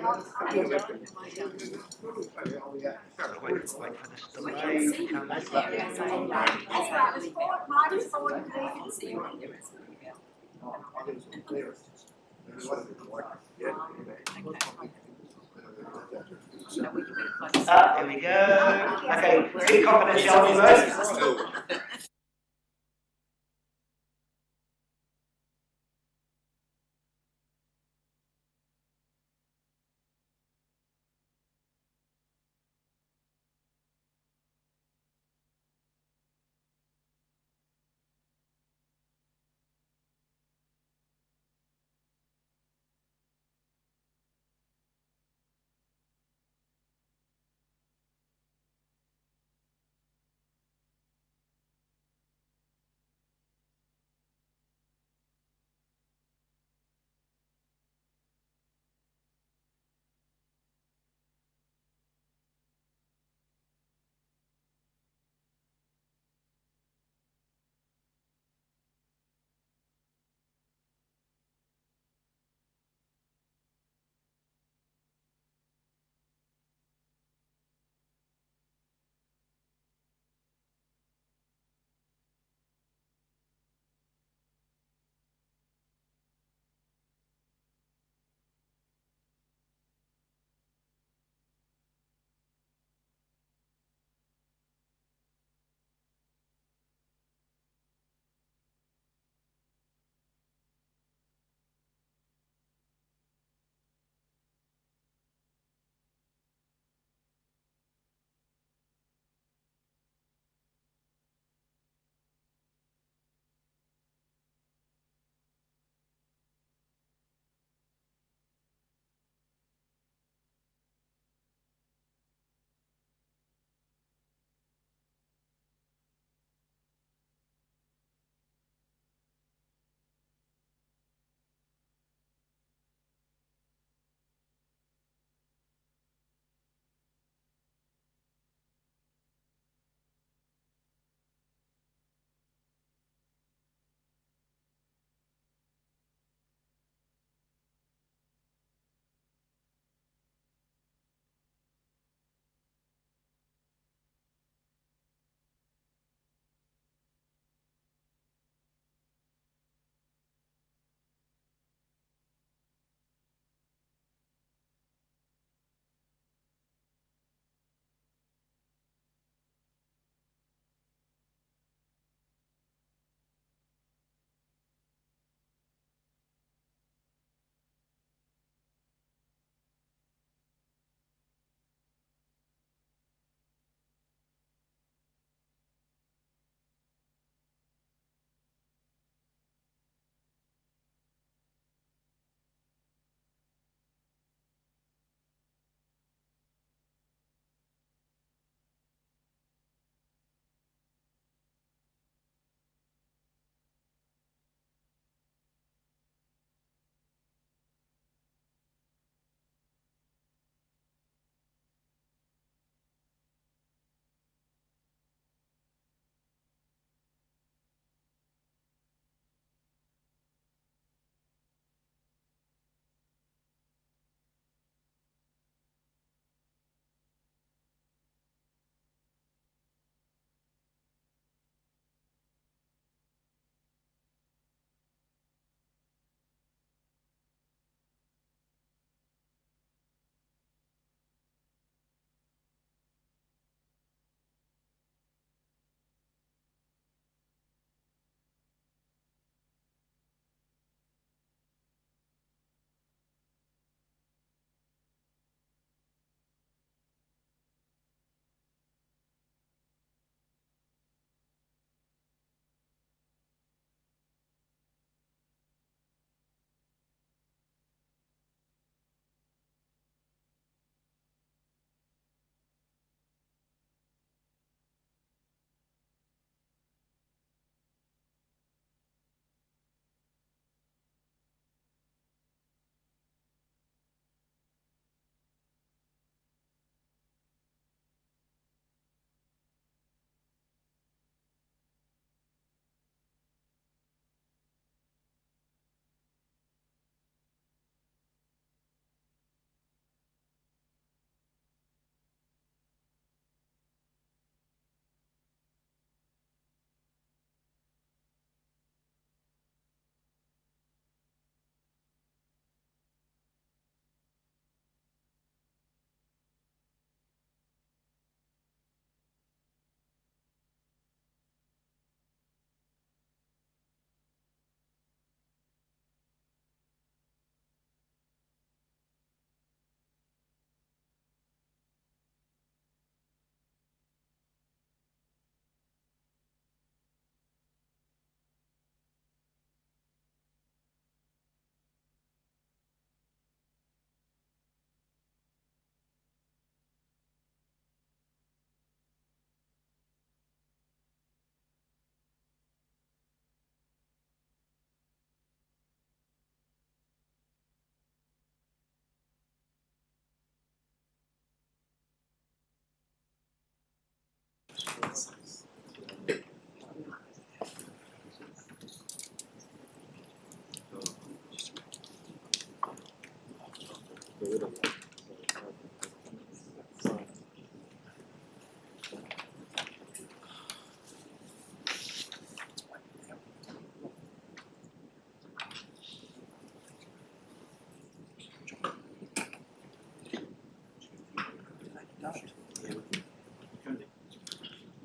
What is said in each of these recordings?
Wait for this delay to come Here we go. Okay, speak confidentiality first.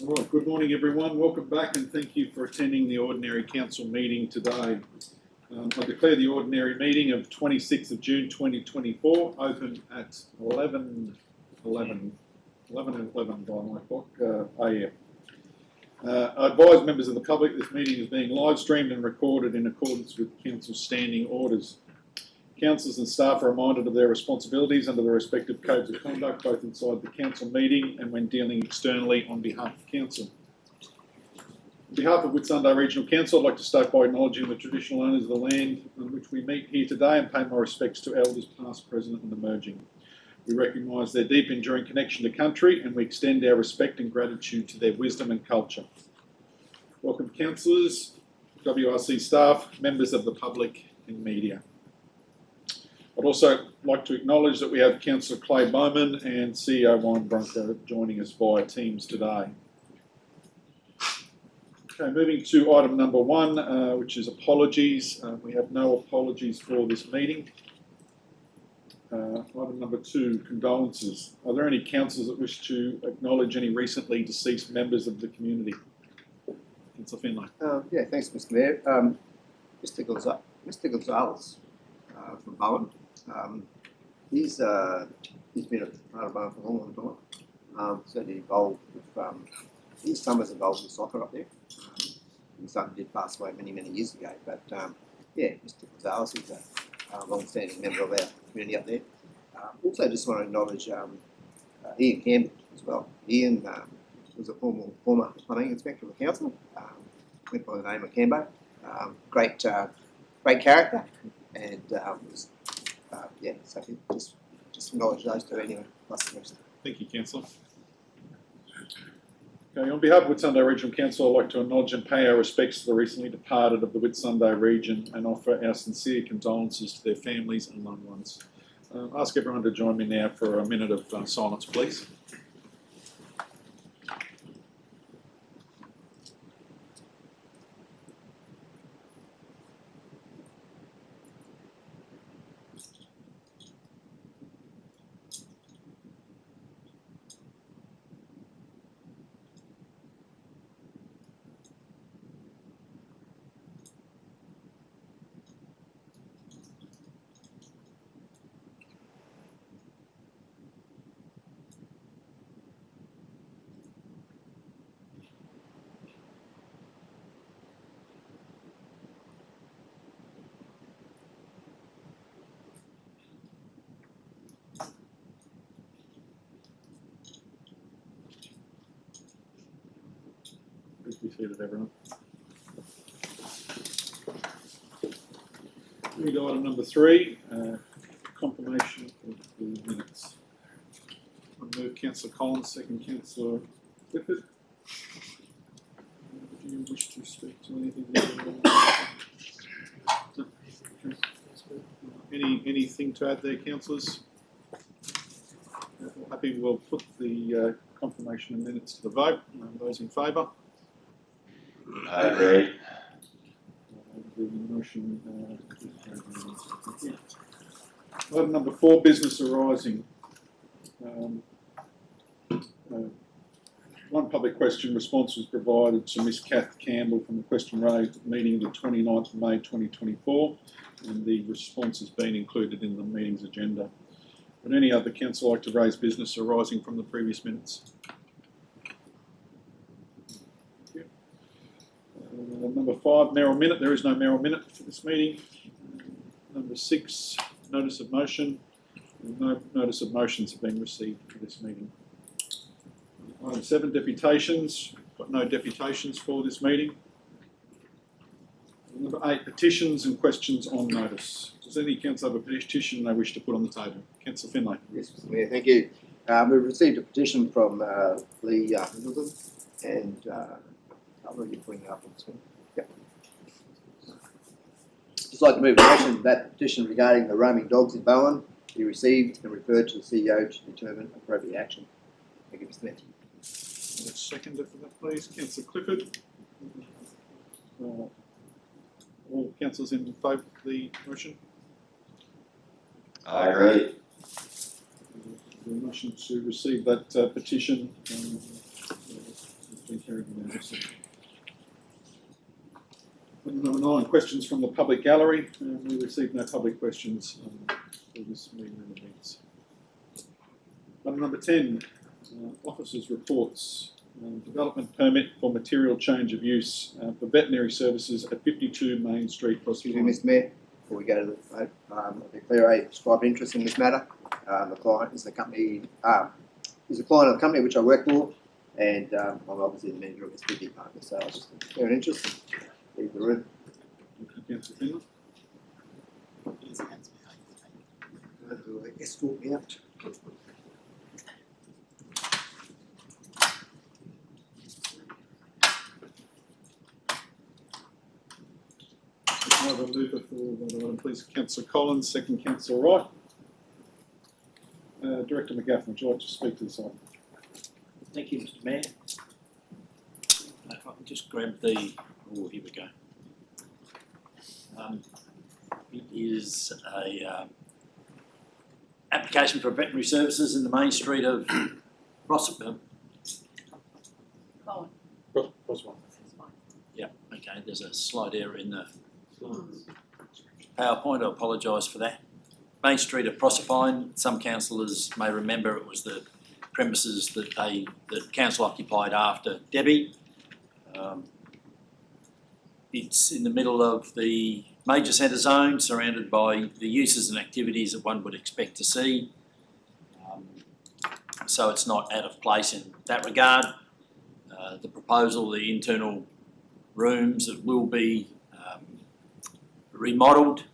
All right, good morning everyone. Welcome back and thank you for attending the Ordinary Council meeting today. I declare the Ordinary meeting of 26th of June 2024 open at 11 by my clock AM. I advise members of the public this meeting is being live streamed and recorded in accordance with Council's standing orders. Councillors and staff are reminded of their responsibilities under the respective codes of conduct, both inside the Council meeting and when dealing externally on behalf of Council. On behalf of Whitsunday Regional Council, I'd like to start by acknowledging the traditional owners of the land on which we meet here today and pay my respects to elders past, present and emerging. We recognise their deep enduring connection to country and we extend our respect and gratitude to their wisdom and culture. Welcome councillors, WRC staff, members of the public and media. I'd also like to acknowledge that we have Councillor Clay Bowman and CEO Wine Brunker joining us via Teams today. Okay, moving to item number one, which is apologies. We have no apologies for this meeting. Item number two, condolences. Are there any councillors that wish to acknowledge any recently deceased members of the community? Councillor Finlay. Yeah, thanks, Mr. Mayor. Mr. Gonzalez from Bowen. He's been a part of Bowen for a long time. Certainly involved with, his son was involved in soccer up there. His son did pass away many years ago, but yeah, Mr. Gonzalez is a long-standing member of our community up there. Also just want to acknowledge Ian Campbell as well. Ian was a former plumbing inspector of the council, went by the name of Cambo. Great character, and yeah, so just acknowledge those two anyway. Thank you, Councillor. Okay, on behalf of Whitsunday Regional Council, I'd like to acknowledge and pay our respects to the recently departed of the Whitsunday region and offer our sincere condolences to their families and loved ones. Ask everyone to join me now for a minute of silence, please. Please be seated, everyone. Moving to item number three, confirmation of the minutes. I move Councillor Collins, second Councillor Clifford. Do you wish to speak to anything? No? Okay. Anything to add there, councillors? Happy, we'll put the confirmation of minutes to the vote. Those in favour? I agree. The motion. Item number four, business arising. One public question response was provided to Ms. Kath Campbell from the question raised at the meeting of the 29th of May 2024, and the response has been included in the meeting's agenda. Would any other council like to raise business arising from the previous minutes? Number five, mayoral minute. There is no mayoral minute for this meeting. Number six, notice of motion. No notice of motions have been received for this meeting. Item seven, deputations. Got no deputations for this meeting. Number eight, petitions and questions on notice. Does any council have a petition they wish to put on the table? Councillor Finlay. Yes, Mr. Mayor, thank you. We've received a petition from Lee Middleton And I'll really bring it up on screen. Yep. Just like to move a motion that petition regarding the roaming dogs in Bowen be received and referred to the CEO to determine appropriate action. Thank you, Mr. Mayor. Seconder for that, please. Councillor Clifford. All councillors in favour of the motion? I agree. The motion to receive that petition has been carried unanimously. Item number 9, questions from the public gallery. We received no public questions for this meeting in advance. Item number 10, officers' reports. Development permit for material change of use for veterinary services at 52 Main Street, Excuse me, Proserpine. Mr. Mayor, before we go to the vote, I declare a prescribed interest in this matter. The client is the company, is a client of the company which I work for, and I'm obviously the manager of this big partner, so I was just declare an interest. Leave the room. Thank you, Councillor Finlay. Escort me out. Another mover for that item, please. Councillor Collins, second Councillor Wright. Director McGaffin, would you like to speak to this item? Thank you, Mr. Mayor. If I can just grab the, oh, here we go. It is a application for veterinary services in the main street of Proserpine. Proserpine. Yeah, okay, there's a slight error in the PowerPoint, I apologise for that. Main Street of Proserpine, some councillors may remember it was the premises that council occupied after Debbie. It's in the middle of the major centre zone, surrounded by the uses and activities that one would expect to see. So it's not out of place in that regard. The proposal, the internal rooms that will be remodelled,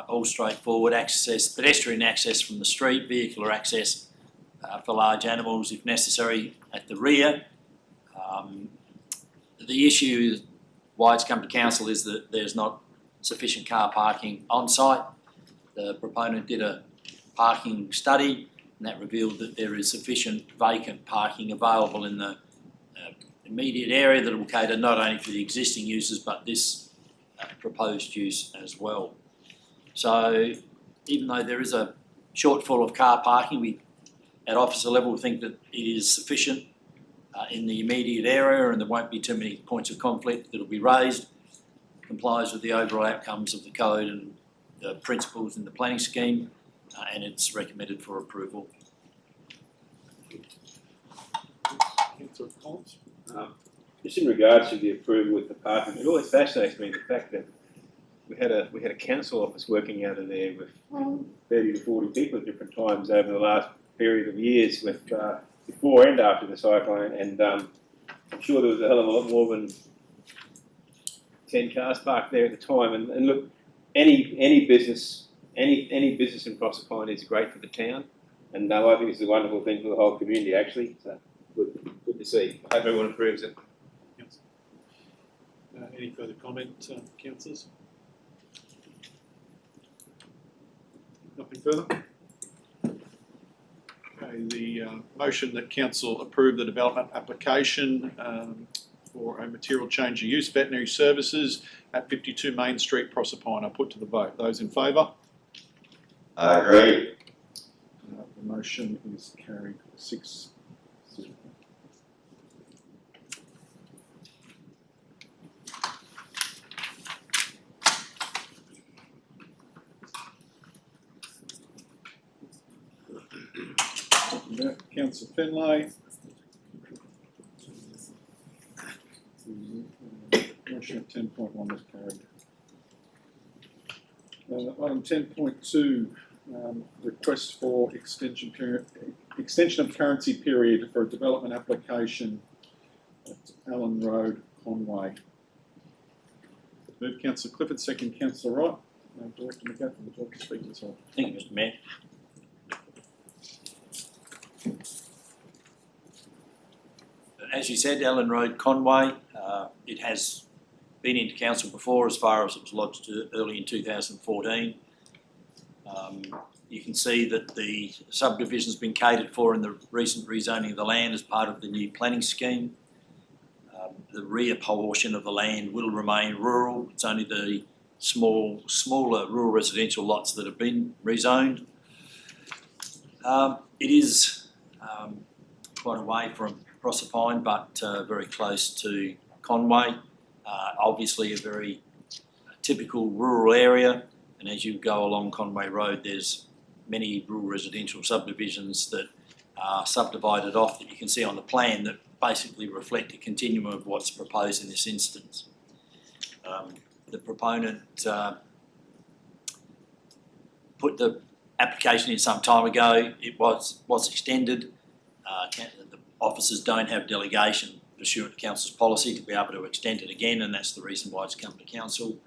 all straightforward access, pedestrian access from the street, vehicular access for large animals if necessary at the rear. The issue why it's come to council is that there's not sufficient car parking on site. The proponent did a parking study and that revealed that there is sufficient vacant parking available in the immediate area that will cater not only for the existing users but this proposed use as well. So even though there is a shortfall of car parking, we at officer level think that it is sufficient in the immediate area and there won't be too many points of conflict that will be raised. Complies with the overall outcomes of the code and the principles in the planning scheme and it's recommended for approval. Councillor Collins. Just in regards to the approval with the parking, it always fascinates me the fact that we had a council office working out of there with 30 to 40 people at different times over the last period of years, with before and after the cyclone, and I'm sure there was a hell of a lot more than 10 cars parked there at the time. And look, any business in Proserpine is great for the town, and I think it's a wonderful thing for the whole community actually. So good to see. I hope everyone approves it. Any further comment, councillors? Nothing further? Okay, the motion that council approve the development application for a material change of use veterinary services at 52 Main Street, Proserpine. I put to the vote. Those in favour? I agree. The motion is carried 6-0. Councillor Finlay. Motion at 10.1 is carried. Item 10.2, request for extension of currency period for a development application at Allen Road, Conway. Move Councillor Clifford, second Councillor Wright. Director McGaffin, would you like to speak to this one? Thank you, Mr. Mayor. as you said, Allen Road, Conway, it has been into council before as far as it was lodged early in 2014. You can see that the subdivision has been catered for in the recent rezoning of the land as part of the new planning scheme. The rear portion of the land will remain rural. It's only the smaller rural residential lots that have been rezoned. It is quite away from Proserpine, but very close to Conway. Obviously a very typical rural area, and as you go along Conway Road, there's many rural residential subdivisions that are subdivided off that you can see on the plan that basically reflect a continuum of what's proposed in this instance. The proponent put the application in some time ago. It was extended. The officers don't have delegation pursuant to council's policy to be able to extend it again, and that's the reason why it's come to council.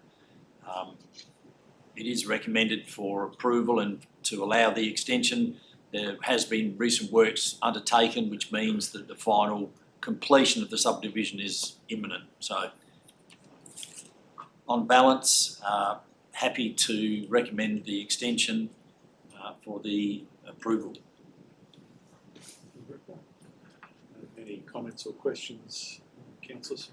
It is recommended for approval and to allow the extension. There has been recent works undertaken, which means that the final completion of the subdivision is imminent. So, on balance, happy to recommend the extension for the approval. Any comments or questions, councillors?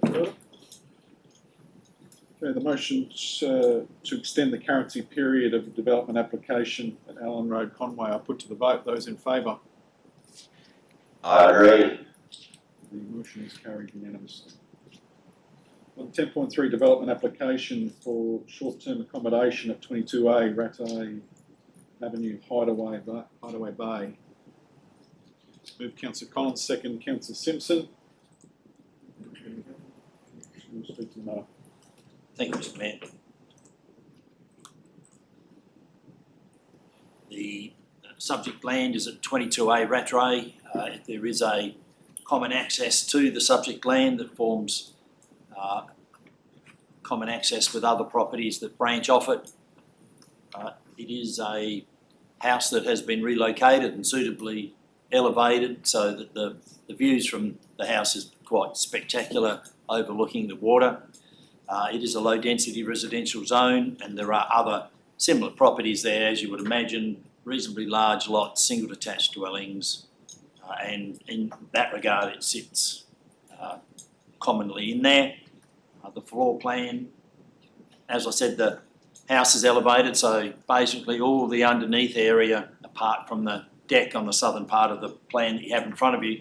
Okay, the motion to extend the currency period of the development application at Allen Road, Conway, I put to the vote. Those in favour? I agree. The motion is carried unanimously. On 10.3, development application for short-term accommodation at 22A Rattay Avenue, Hideaway Bay. Move Councillor Collins, second Councillor Simpson. We'll speak to the matter. Thank you, Mr. Mayor. The subject land is at 22A Rattray. There is a common access to the subject land that forms common access with other properties that branch off it. It is a house that has been relocated and suitably elevated so that the views from the house is quite spectacular, overlooking the water. It is a low density residential zone, and there are other similar properties there, as you would imagine, reasonably large lots, single detached dwellings, and in that regard it sits commonly in there. The floor plan, as I said, the house is elevated, so basically all the underneath area, apart from the deck on the southern part of the plan that you have in front of you,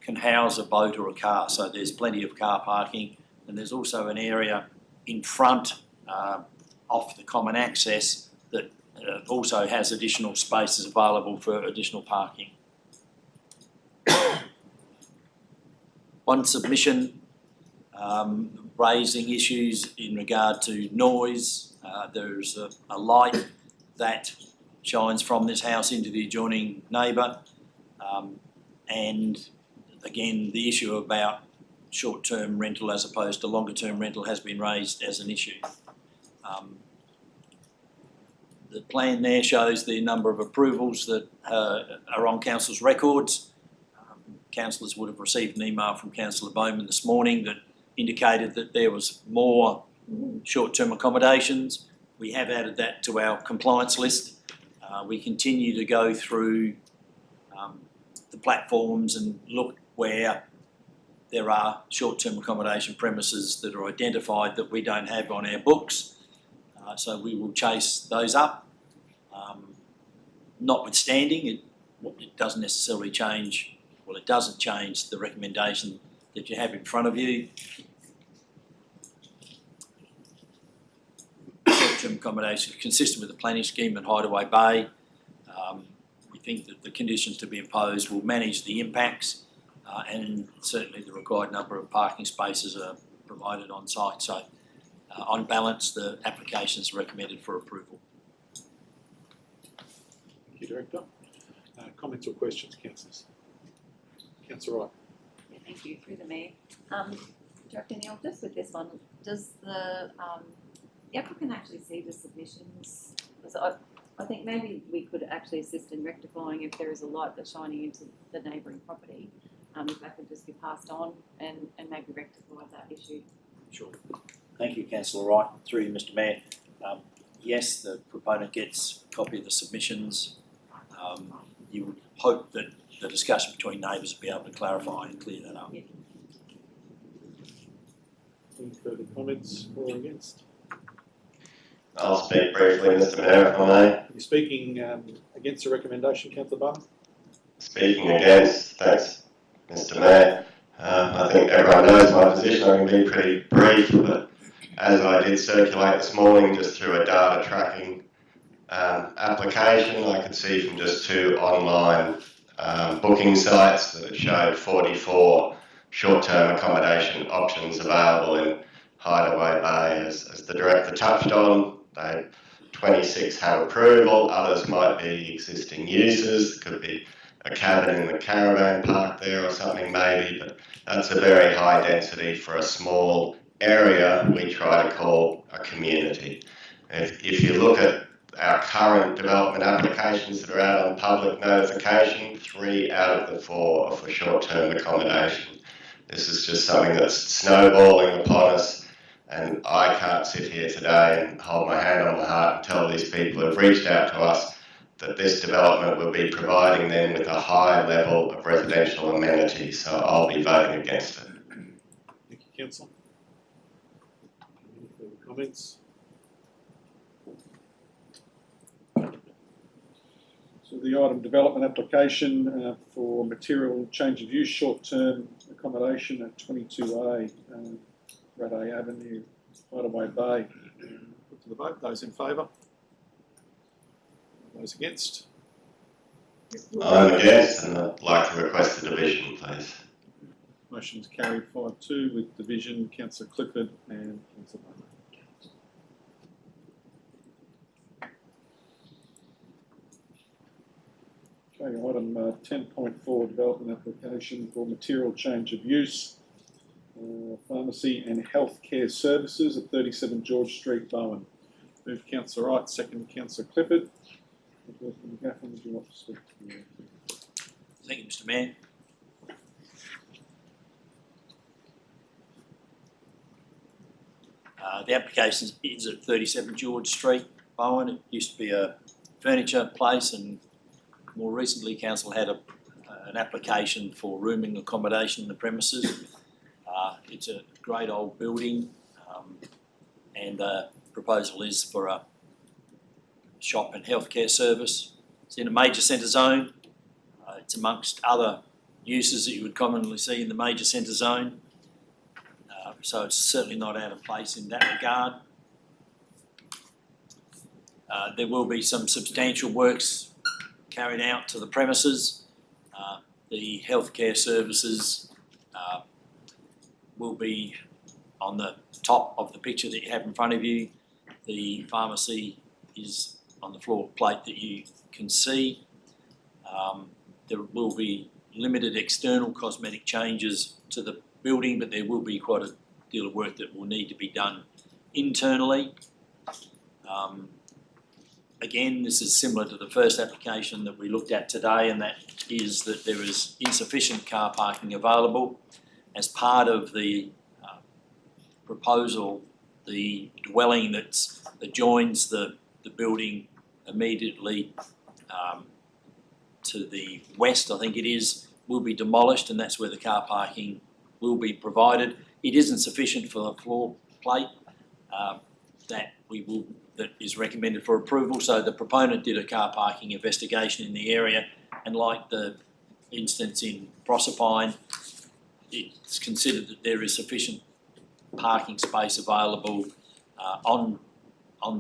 can house a boat or a car, so there's plenty of car parking. And there's also an area in front off the common access that also has additional spaces available for additional parking. One submission raising issues in regard to noise. There's a light that shines from this house into the adjoining neighbour, and again the issue about short-term rental as opposed to longer-term rental has been raised as an issue. The plan there shows the number of approvals that are on council's records. Councillors would have received an email from Councillor Bowman this morning that indicated that there was more short-term accommodations. We have added that to our compliance list. We continue to go through the platforms and look where there are short-term accommodation premises that are identified that we don't have on our books. So we will chase those up. Notwithstanding, it doesn't necessarily change, well, it doesn't change the recommendation that you have in front of you. Short-term accommodation is consistent with the planning scheme at Hideaway Bay. We think that the conditions to be imposed will manage the impacts, and certainly the required number of parking spaces are provided on site. So on balance, the application is recommended for approval. Thank you, Director. Comments or questions, councillors? Councillor Wright. Yeah, thank you, through the Mayor. Director Neil, just with this one, does the applicant actually see the submissions? I think maybe we could actually assist in rectifying if there is a light that's shining into the neighbouring property. If that could just be passed on and maybe rectify that issue. Sure. Thank you, Councillor Wright. Through you, Mr Mayor. Yes, the proponent gets a copy of the submissions. You would hope that the discussion between neighbours will be able to clarify and clear that up. Yeah. Any further comments for or against? I'll speak briefly, Mr Mayor, if I may. Are you speaking against the recommendation, Councillor Barton? Speaking against, thanks, Mr Mayor. I think everyone knows my position. I'm going to be pretty brief, but as I did circulate this morning just through a data tracking application, I could see from just 2 online booking sites that it showed 44 short-term accommodation options available in Hideaway Bay. As the Director touched on, 26 have approval, others might be existing uses, could be a cabin in the caravan park there or something maybe, but that's a very high density for a small area we try to call a community. If you look at our current development applications that are out on public notification, 3 out of the 4 are for short-term accommodation. This is just something that's snowballing upon us, and I can't sit here today and hold my hand on my heart and tell these people who've reached out to us that this development will be providing them with a high level of residential amenities, so I'll be voting against it. Thank you, Councillor. Any further comments? So the item development application for material change of use short-term accommodation at 22A Raday Avenue, Hideaway Bay. Put to the vote. Those in favour? Those against? I'm against, and I'd like to request a division, please. Motion is carried 5-2 with division, Councillor Clifford and Councillor Barton. Okay, item 10.4, development application for material change of use, pharmacy and healthcare services at 37 George Street, Bowen. Move Councillor Wright, second Councillor Clifford. Gaffin, would you want to speak to you? Thank you, Mr Mayor. The application is at 37 George Street, Bowen. It used to be a furniture place, and more recently council had an application for rooming accommodation in the premises. It's a great old building, and the proposal is for a shop and healthcare service. It's in a major centre zone. It's amongst other uses that you would commonly see in the major centre zone. So it's certainly not out of place in that regard. There will be some substantial works carried out to the premises. The healthcare services will be on the top of the picture that you have in front of you. The pharmacy is on the floor plate that you can see. There will be limited external cosmetic changes to the building, but there will be quite a deal of work that will need to be done internally. Again, this is similar to the first application that we looked at today, and that is that there is insufficient car parking available. As part of the proposal, the dwelling that joins the building immediately to the west, I think it is, will be demolished, and that's where the car parking will be provided. It isn't sufficient for the floor plate that is recommended for approval, so the proponent did a car parking investigation in the area, and like the instance in Proserpine, it's considered that there is sufficient parking space available on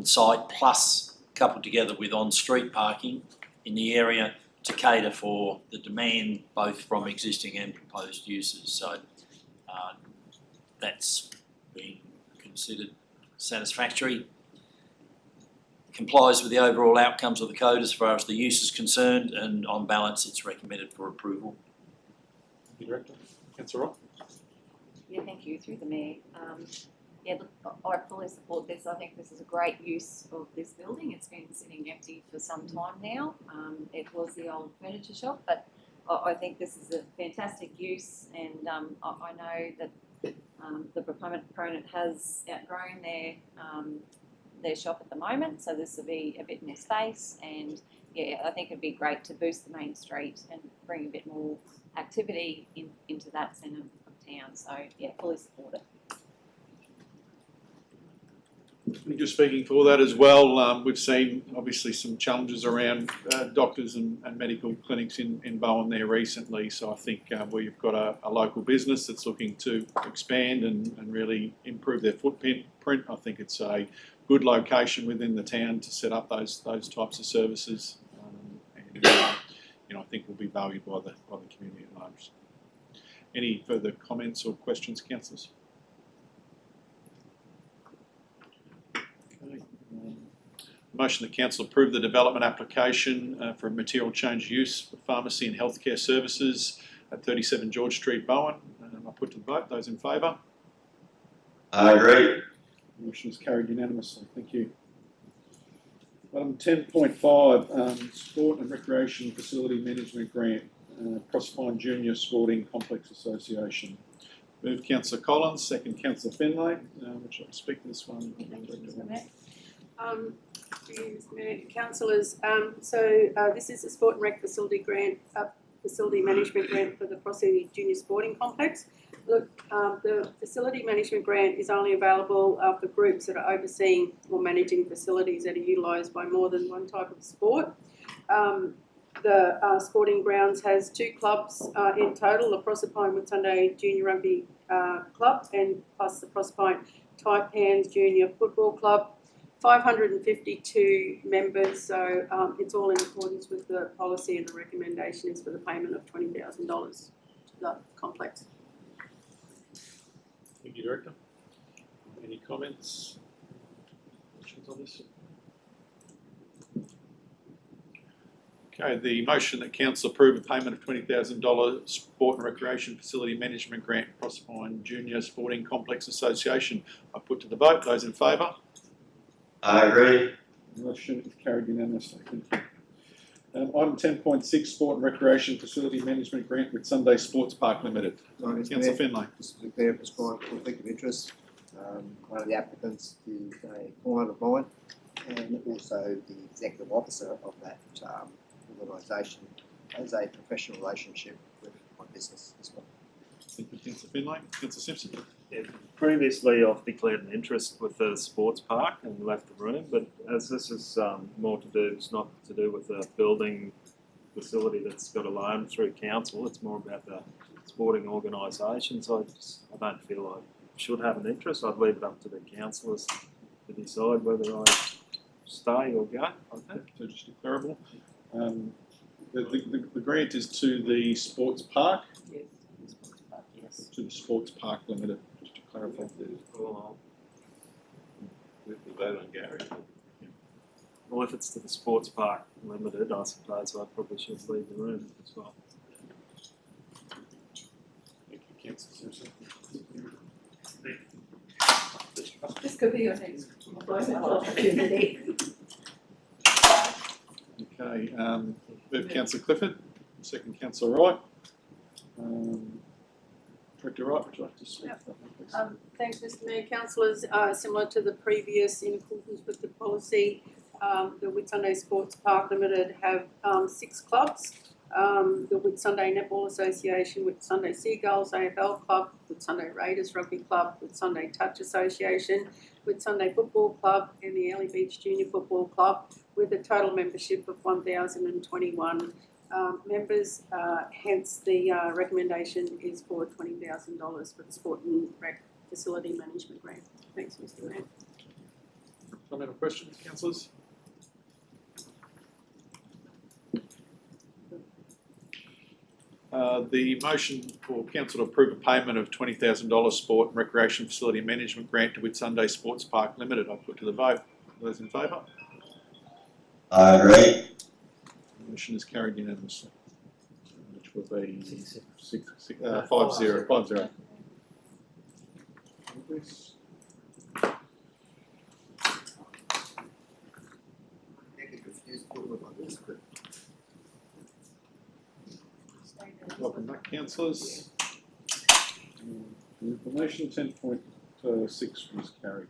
site, plus coupled together with on-street parking in the area to cater for the demand both from existing and proposed uses. So that's been considered satisfactory. Complies with the overall outcomes of the code as far as the use is concerned, and on balance it's recommended for approval. Thank you, Director. Councillor Rock. Yeah, thank you. Through the Mayor. Yeah, look, I fully support this. I think this is a great use of this building. It's been sitting empty for some time now. It was the old furniture shop, but I think this is a fantastic use, and I know that the proponent has outgrown their shop at the moment, so this will be a bit more space, and yeah, I think it'd be great to boost the main street and bring a bit more activity into that centre of town. So yeah, fully support it. Just speaking for that as well, we've seen obviously some challenges around doctors and medical clinics in Bowen there recently. So I think where you've got a local business that's looking to expand and really improve their footprint, I think it's a good location within the town to set up those types of services, and I think will be valued by the community at large. Any further comments or questions, councillors? Motion that council approve the development application for a material change use for pharmacy and healthcare services at 37 George Street, Bowen. I put to the vote. Those in favour? I agree. Motion is carried unanimously. Thank you. Item 10.5, Sport and Recreation Facility Management Grant, Proserpine Junior Sporting Complex Association. Move Councillor Collins, second Councillor Finlay. Which I'll speak to this one. Councillors, this is a sport and rec facility grant, facility management grant for the Proserpine Junior Sporting Complex. Look, the facility management grant is only available for groups that are overseeing or managing facilities that are utilised by more than one type of sport. The sporting grounds has 2 clubs in total, the Proserpine Whitsunday Junior Rugby Club and plus the Proserpine Taipans Junior Football Club. 552 members, so it's all in accordance with the policy, and the recommendation is for the payment of $20,000 to the complex. Thank you, Director. Any comments? Questions on this? Okay, the motion that council approve a payment of $20,000 Sport and Recreation Facility Management Grant, Proserpine Junior Sporting Complex Association, I put to the vote. Those in favour? I agree. Motion is carried unanimously. Thank you. Item 10.6, Sport and Recreation Facility Management Grant with Sunday Sports Park Limited. Councillor Finlay. Just to declare a conflict of interest. One of the applicants is a client of mine, and also the executive officer of that organisation has a professional relationship with my business as well. Thank you, Councillor Finlay. Councillor Simpson. Yeah, previously I've declared an interest with the sports park and left the room, but as this is more to do, it's not to do with the building facility that's got a loan through council, it's more about the sporting organisation, so I don't feel I should have an interest. I'd leave it up to the councillors to decide whether I stay or go. Okay. So just declarable. The grant is to the sports park? Yes. Sports park, yes. To the Sports Park Limited, just to clarify. Well, if it's to the sports park limited, I suppose I probably should leave the room as well. Thank you, Councillor Simpson. This could be your next opportunity. Okay, move Councillor Clifford, second Councillor Wright. Director Wright, would you like to speak? Thanks, Mr Mayor. Councillors, similar to the previous, in accordance with the policy, the Whitsunday Sports Park Limited have 6 clubs. The Whitsunday Netball Association, Whitsunday Seagulls AFL Club, Whitsunday Raiders Rugby Club, Whitsunday Touch Association, Whitsunday Football Club and the Early Beach Junior Football Club, with a total membership of 1,021 members. Hence the recommendation is for $20,000 for the Sport and Rec Facility Management Grant. Thanks, Mr Mayor. Comment or questions, councillors? The motion for council to approve a payment of $20,000 Sport and Recreation Facility Management Grant to Whitsunday Sports Park Limited, I put to the vote. Those in favour? I agree. The motion is carried unanimously, which will be 5-0. Welcome back, councillors. Information 10.6 was carried.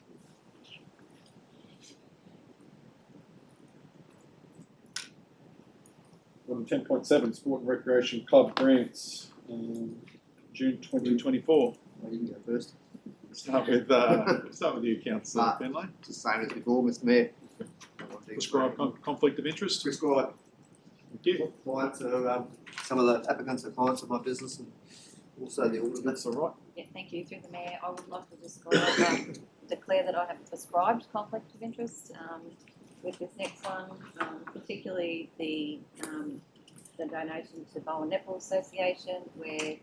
On 10.7, Sport and Recreation Club grants, June 2024. Well, you can go first. Start with you, Councillor Finlay. Just same as before, Mr Mayor. Prescribed conflict of interest. Prescribed. Thank you. Clients are, some of the applicants are clients of my business and also the auditors. That's all right. Yeah, thank you. Through the Mayor, I would like to declare that I have prescribed conflict of interest with this next one, particularly the donation to Bowen Netball Association, where a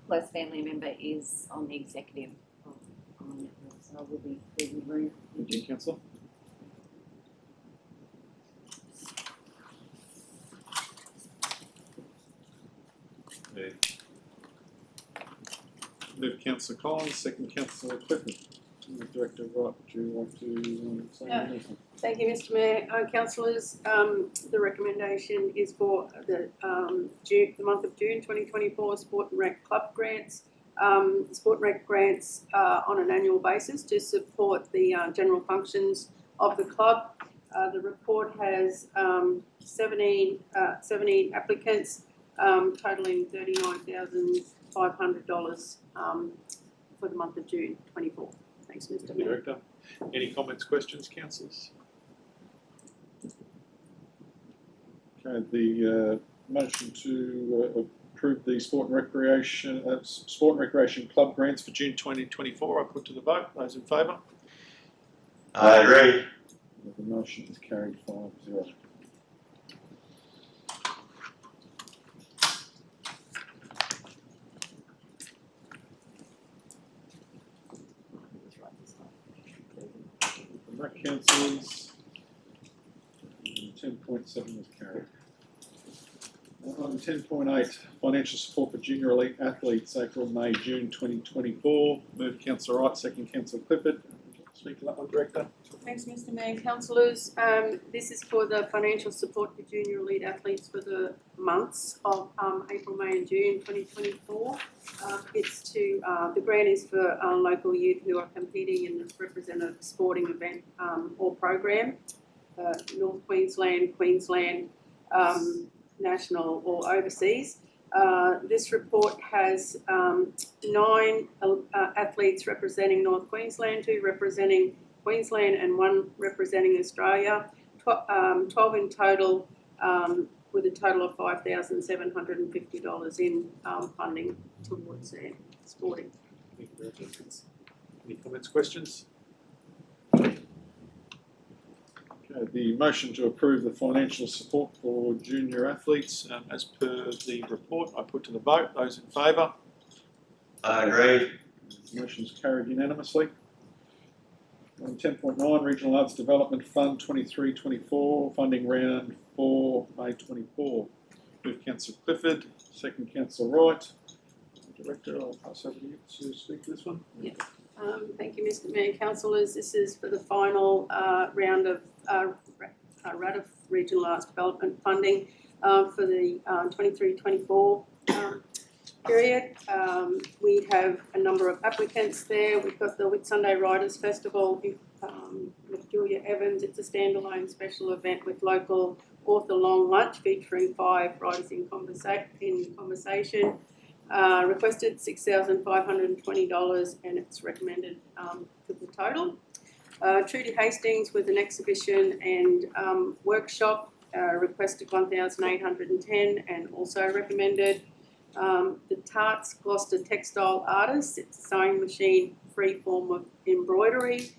close family member is on the executive of Bowen Netball, so I will be leaving the room. Thank you, Councillor. Move Councillor Collins, second Councillor Clifford. Director Wright, do you want to say anything? Thank you, Mr Mayor. Councillors, the recommendation is for the month of June 2024 Sport and Rec Club grants. Sport and Rec grants on an annual basis to support the general functions of the club. The report has 17 applicants, totaling $39,500 for the month of June 24. Thanks, Mr Thank you, Mayor. Director. Any comments, questions, councillors? Okay, the motion to approve the Sport and Recreation Club grants for June 2024, I put to the vote. Those in favour? I agree. The motion is carried 5-0. That councillors, 10.7 was carried. On 10.8, financial support for junior elite athletes, April, May, June 2024. Move Councillor Wright, second Councillor Clifford. Speak to that one, Director. Thanks, Mr Mayor. Councillors, this is for the financial support for junior elite athletes for the months of April, May and June 2024. It's to, the grant is for local youth who are competing in this representative sporting event or program, North Queensland, national or overseas. This report has 9 athletes representing North Queensland, 2 representing Queensland and 1 representing Australia, 12 in total, with a total of $5,750 in funding towards their sporting. Thank you, Director. Any comments, questions? Okay, the motion to approve the financial support for junior athletes as per the report, I put to the vote. Those in favour? I agree. Motion is carried unanimously. On 10.9, Regional Arts Development Fund 23-24, funding round 4, May 24. Move Councillor Clifford, second Councillor Wright. Director, I'll pass over to you to speak to this one. Yeah. Thank you, Mr Mayor. Councillors, this is for the final round of RADF Regional Arts Development funding for the 23-24 period. We have a number of applicants there. We've got the Whitsunday Writers Festival with Julia Evans. It's a standalone special event with local author long lunch featuring 5 writers in conversation. Requested $6,520 and it's recommended for the total. Trudy Hastings with an exhibition and workshop requested $1,810 and also recommended. The Tarts Gloucester Textile Artists, it's a sewing machine, free form of embroidery,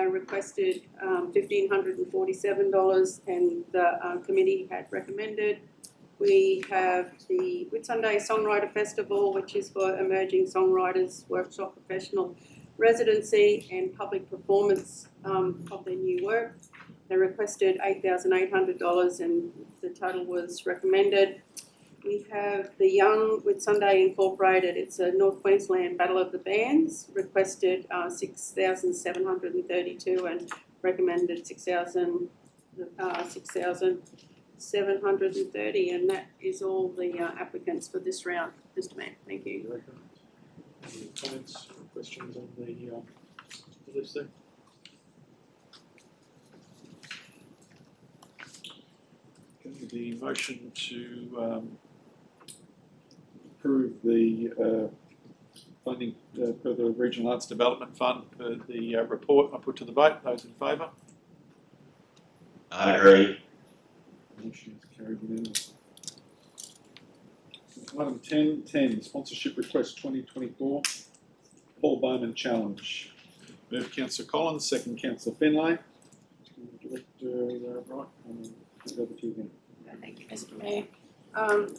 requested $1,547 and the committee had recommended. We have the Whitsunday Songwriter Festival, which is for emerging songwriters, workshop, professional residency and public performance of their new work. They requested $8,800 and the total was recommended. We have the Young Whitsunday Incorporated, it's a North Queensland Battle of the Bands, requested $6,732 and recommended $6,000. 730, and that is all the applicants for this round, Mr. Mayor. Thank you. Any comments or questions on the list there? Okay, the motion to approve the funding for the Regional Arts Development Fund for the report, I put to the vote. Those in favour? I agree. Motion is carried unanimously. Item 10, sponsorship request 2024, Paul Bowman Challenge. Move Councillor Collins, second Councillor Finlay. Director Wright, hand over to you again. Thank you, Mr. Mayor.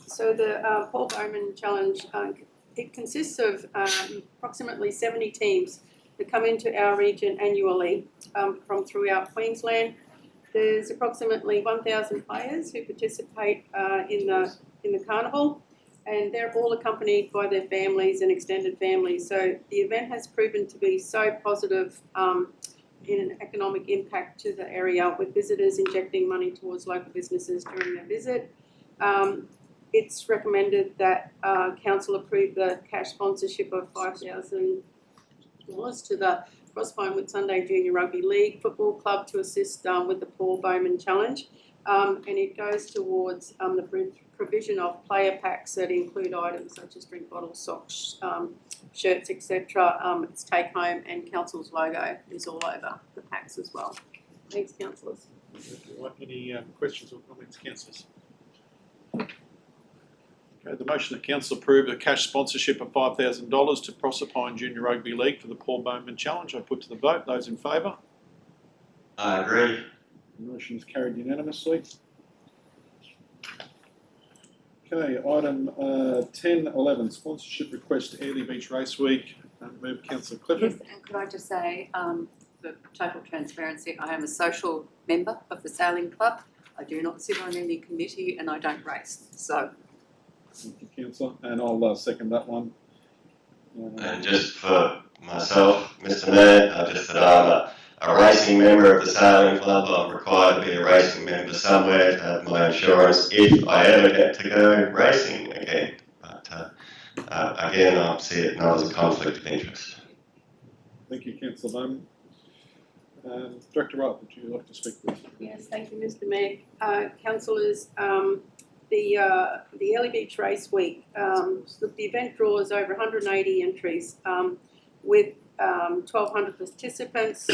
So the Paul Bowman Challenge, it consists of approximately 70 teams that come into our region annually from throughout Queensland. There's approximately 1,000 players who participate in the carnival, and they're all accompanied by their families and extended families. So the event has proven to be so positive in an economic impact to the area, with visitors injecting money towards local businesses during their visit. It's recommended that council approve the cash sponsorship of $5,000 to the Crossbone Whitsunday Junior Rugby League Football Club to assist with the Paul Bowman Challenge, and it goes towards the provision of player packs that include items such as drink bottles, socks, shirts, etc. It's take home, and council's logo is all over the packs as well. Thanks, councillors. Any questions or comments, councillors? Okay, the motion that council approve a cash sponsorship of $5,000 to Proserpine Junior Rugby League for the Paul Bowman Challenge, I put to the vote. Those in favour? I agree. The motion is carried unanimously. Okay, item 10.11, sponsorship request to Airlie Beach Race Week. Move Councillor Clifford. Yes, and could I just say, for total transparency, I am a social member of the sailing club. I do not sit on any committee and I don't race, so. Thank you, Councillor, and I'll second that one. And just for myself, Mr. Mayor, just that I'm a racing member of the sailing club. I'm required to be a racing member somewhere to have my insurance if I ever get to go racing again. But again, I see it not as a conflict of interest. Thank you, Councillor Bowman. Director Wright, would you like to speak, please? Yes, thank you, Mr. Mayor. Councillors, the Airlie Beach Race Week, the event draws over 180 entries with 1,200 participants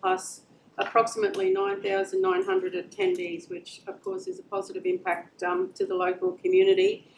plus approximately 9,900 attendees, which of course is a positive impact to the local community.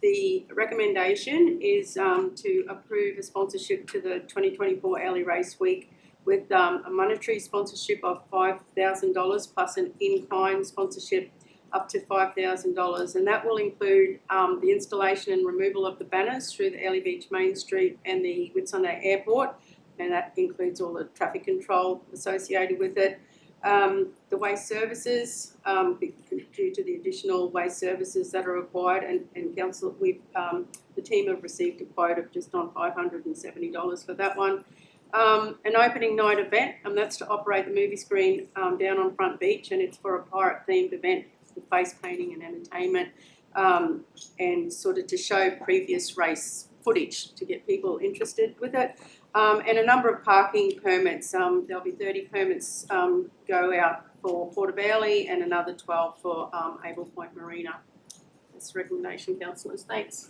The recommendation is to approve a sponsorship to the 2024 Airlie Race Week with a monetary sponsorship of $5,000 plus an in-kind sponsorship up to $5,000, and that will include the installation and removal of the banners through the Airlie Beach Main Street and the Whitsunday Airport, and that includes all the traffic control associated with it. The waste services, due to the additional waste services that are required, and council, the team have received a quote of just on $570 for that one. An opening night event, and that's to operate the movie screen down on Front Beach, and it's for a pirate themed event with face painting and entertainment, and sort of to show previous race footage to get people interested with it. And a number of parking permits. There'll be 30 permits go out for Portobello and another 12 for Able Point Marina. That's the recommendation, councillors. Thanks.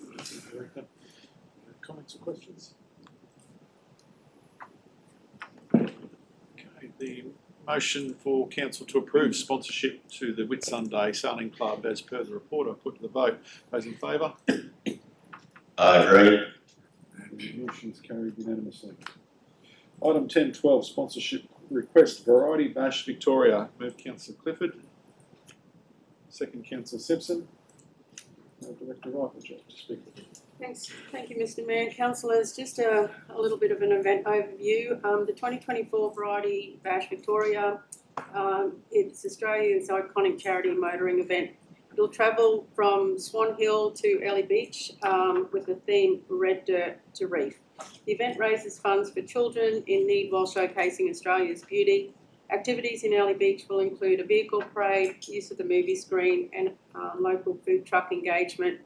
Director. Comments or questions? Okay, the motion for council to approve sponsorship to the Whitsunday Sailing Club as per the report I put to the vote. Those in favour? I agree. The motion is carried unanimously. Item 10.12, sponsorship request, Variety Bash Victoria. Move Councillor Clifford. Second Councillor Simpson. Director Wright, would you like to speak? Thanks. Thank you, Mr. Mayor. Councillors, just a little bit of an event overview. The 2024 Variety Bash Victoria, it's Australia's iconic charity motoring event. It'll travel from Swan Hill to Airlie Beach with the theme Red Dirt to Reef. The event raises funds for children in need while showcasing Australia's beauty. Activities in Early Beach will include a vehicle parade, use of the movie screen, and local food truck engagement.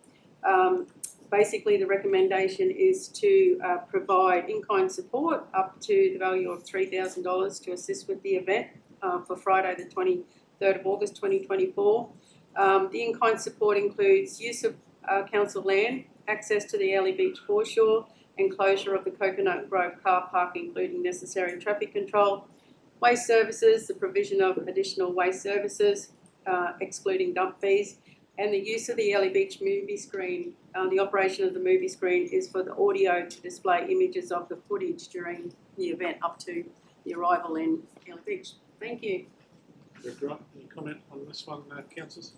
Basically, the recommendation is to provide in-kind support up to the value of $3,000 to assist with the event for Friday the 23rd of August 2024. The in-kind support includes use of council land, access to the Early Beach foreshore, and closure of the Coconut Grove car park, including necessary traffic control, waste services, the provision of additional waste services, excluding dump fees, and the use of the Early Beach movie screen. The operation of the movie screen is for the audio to display images of the footage during the event up to the arrival in Early Beach. Thank you. Director Wright, any comment on this one, councillors?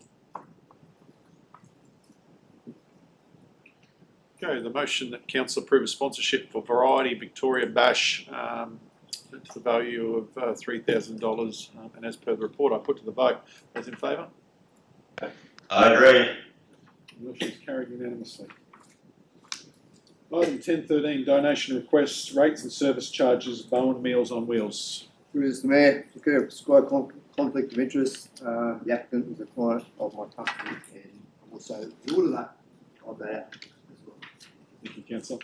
Okay, the motion that council approve a sponsorship for Variety Victoria Bash to the value of $3,000, and as per the report, I put to the vote. Those in favour? I agree. The motion is carried unanimously. Item 10.13, donation requests, rates and service charges, Bowen Meals on Wheels. Through Mr. Mayor, to occur squad conflict of interest, the applicant is a client of my company and also the auditor of that as well. Thank you, councillor.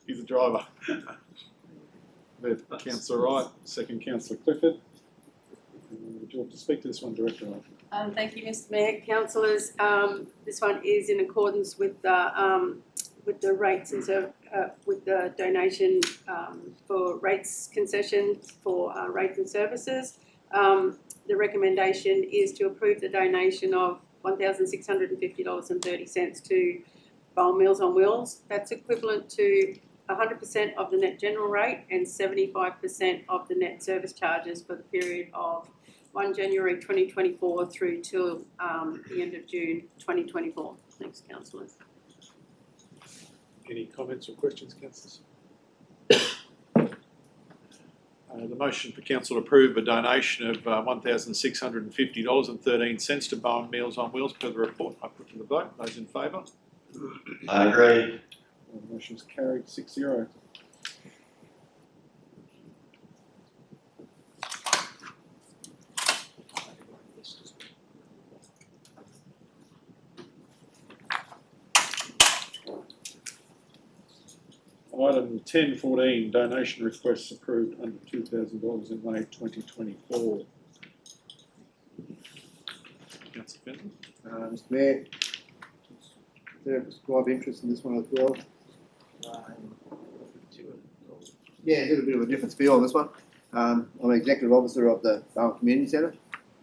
He's a driver. Councillor Wright, second Councillor Clifford. Would you like to speak to this one, Director Wright? Thank you, Mr. Mayor. Councillors, this one is in accordance with the rates and with the donation for rates concession for rates and services. The recommendation is to approve the donation of $1,650.30 to Bowen Meals on Wheels. That's equivalent to 100% of the net general rate and 75% of the net service charges for the period of 1 January 2024 through till the end of June 2024. Thanks, councillors. Any comments or questions, councillors? The motion for council to approve a donation of $1,650.13 to Bowen Meals on Wheels per the report I put to the vote. Those in favour? I agree. The motion is carried 6-0. Item 10.14, donation requests approved under $2,000 in May 2024. Councillor Fenton. Mr. Mayor, there's quite of interest in this one as well. Yeah, a little bit of a different feel on this one. I'm an executive officer of the Bowen Community Centre.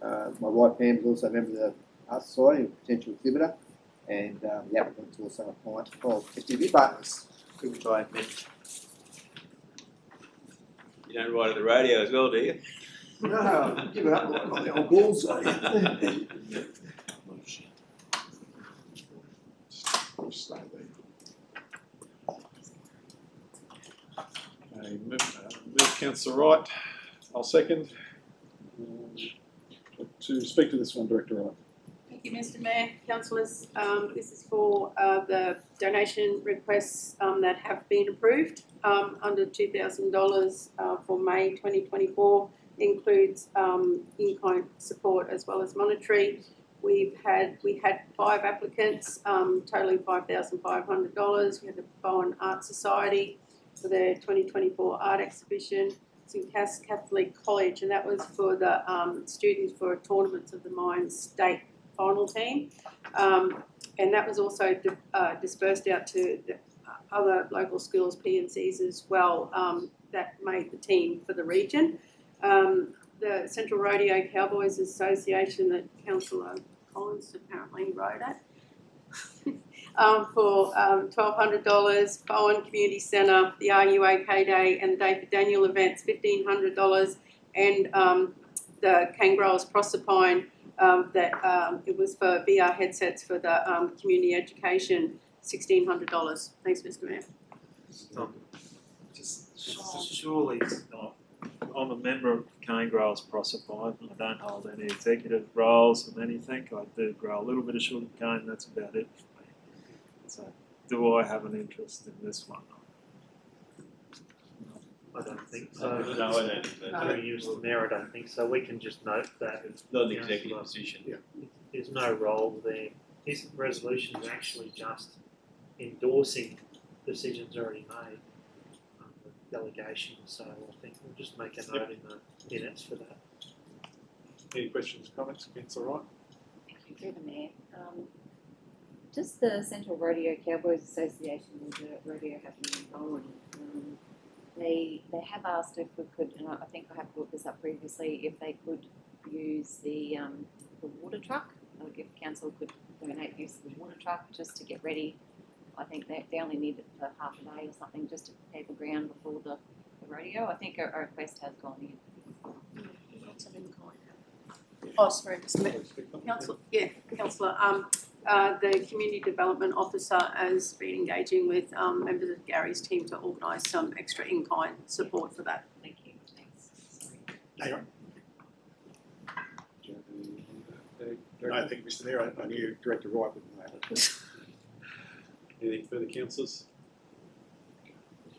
My wife Pam is also a member of the Art Society, a potential exhibitor, and the applicant is also a client of STV Partners. Which I admit. You don't write at the radio as well, do you? No, I'm giving up on the old balls. Move Councillor Wright. I'll second. To speak to this one, Director Wright. Thank you, Mr. Mayor. Councillors, this is for the donation requests that have been approved under $2,000 for May 2024. Includes in-kind support as well as monetary. We had 5 applicants, totaling $5,500. We had the Bowen Art Society for their 2024 art exhibition. St Catholic College, and that was for the students for Tournaments of the Mind state final team, and that was also dispersed out to the other local schools, PNCs as well, that made the team for the region. The Central Rodeo Cowboys Association that Councillor Collins apparently wrote at for $1,200, Bowen Community Centre, the RUAK Day and the Day for Daniel events, $1,500, and the Cane Growers Proserpine, that it was for VR headsets for the community education, $1,600. Thanks, Mr. Mayor. Surely it's not I'm a member of Cane Growers Proserpine. I don't hold any executive roles of anything. I do grow a little bit of sugar cane, that's about it for me. So, do I have an interest in this one? I don't think so. No, I don't think so. Through you, Mr. Mayor, I don't think so. We can just note that It's not an executive position. there's no role there. This resolution is actually just endorsing decisions already made. The delegation, so I think we'll just make a note in the minutes for that. Any questions, comments? Councillor Wright? Thank you, through the mayor. Just the Central Rodeo Cowboys Association, there's a rodeo happening in Bowen. They have asked if we could, and I think I have brought this up previously, if they could use the water truck, like if council could donate use of the water truck just to get ready. I think they only need it for half a day or something just to prepare the ground before the rodeo. I think a request has gone in. Oh, sorry, Mr. Mayor. Councillor, the Community Development Officer has been engaging with members of Gary's team to organise some extra in-kind support for that. Thank you. Thanks. Sorry. No, thank you, Mr. Mayor. I knew Director Wright would know that. Anything further, councillors?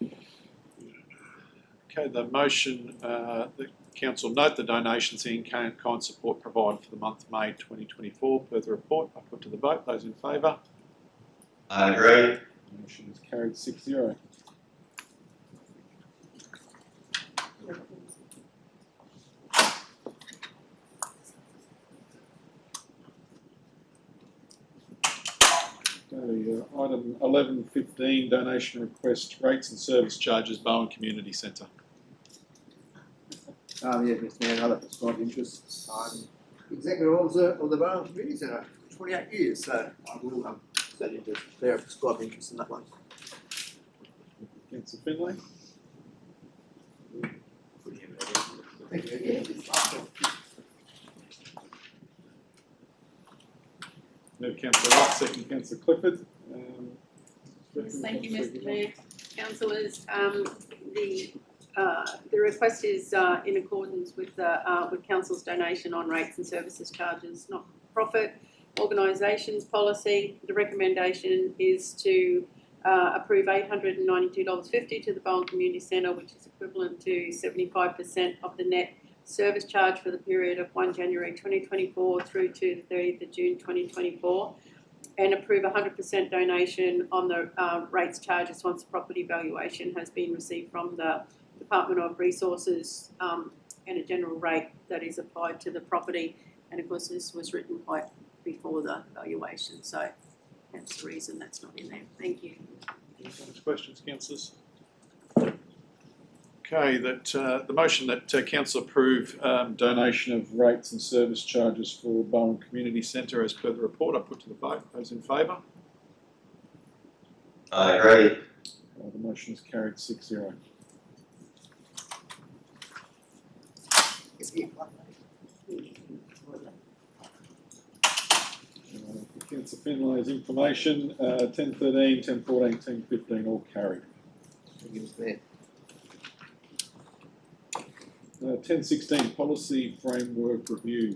Okay, the motion, the council note the donations in kind support provided for the month of May 2024 per the report. I put to the vote. Those in favour? I agree. Motion is carried 6-0. Item 11.15, donation request, rates and service charges, Bowen Community Centre. Yes, Mr. Mayor, another prescribed interest. I'm executive officer of the Bowen Community Centre for 28 years, so I will certainly declare a prescribed interest in that one. Councillor Finlay. Thank you. Move Councillor Wright, second Councillor Clifford. Thank you, Mr. Mayor. Councillors, the request is in accordance with Council's donation on rates and services charges, not-for-profit organisations policy. The recommendation is to approve $892.50 to the Bowen Community Centre, which is equivalent to 75% of the net service charge for the period of 1 January 2024 through to the 30th of June 2024, and approve 100% donation on the rates charges once the property valuation has been received from the Department of Resources, and a general rate that is applied to the property. And of course this was written quite before the valuation, so that's the reason that's not in there. Thank you. Any questions, councillors? Okay, that the motion that council approve donation of rates and service charges for Bowen Community Centre as per the report, I put to the vote. Those in favour? I agree. The motion is carried 6-0. Councillor Finlay's information, 10.13, 10.14, 10.15 all carried. Thank you, Mr. Mayor. 10.16 policy framework review.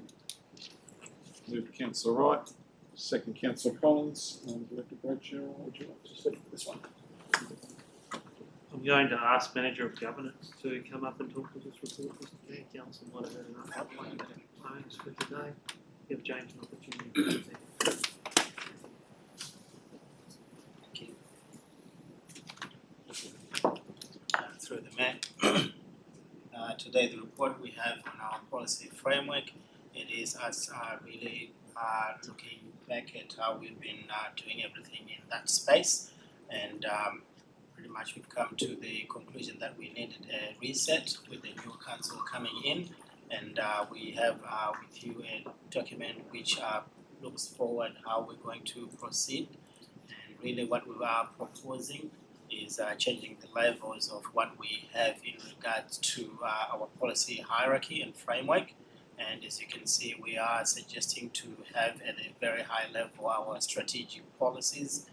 Move Councillor Wright, second Councillor Collins. Director Bradshaw, would you like to speak to this one? I'm going to ask Manager of Governance to come up and talk to this report, Mr. Mayor. Council might have had enough outline that it closed for today. Give James an opportunity to present. Through the Mayor. Today the report we have on our policy framework, it is us really looking back at how we've been doing everything in that space, and pretty much we've come to the conclusion that we needed a reset with the new council coming in, and we have with you a document which looks forward how we're going to proceed, and really what we are proposing is changing the levels of what we have in regards to our policy hierarchy and framework. And as you can see, we are suggesting to have at a very high level our strategic policies,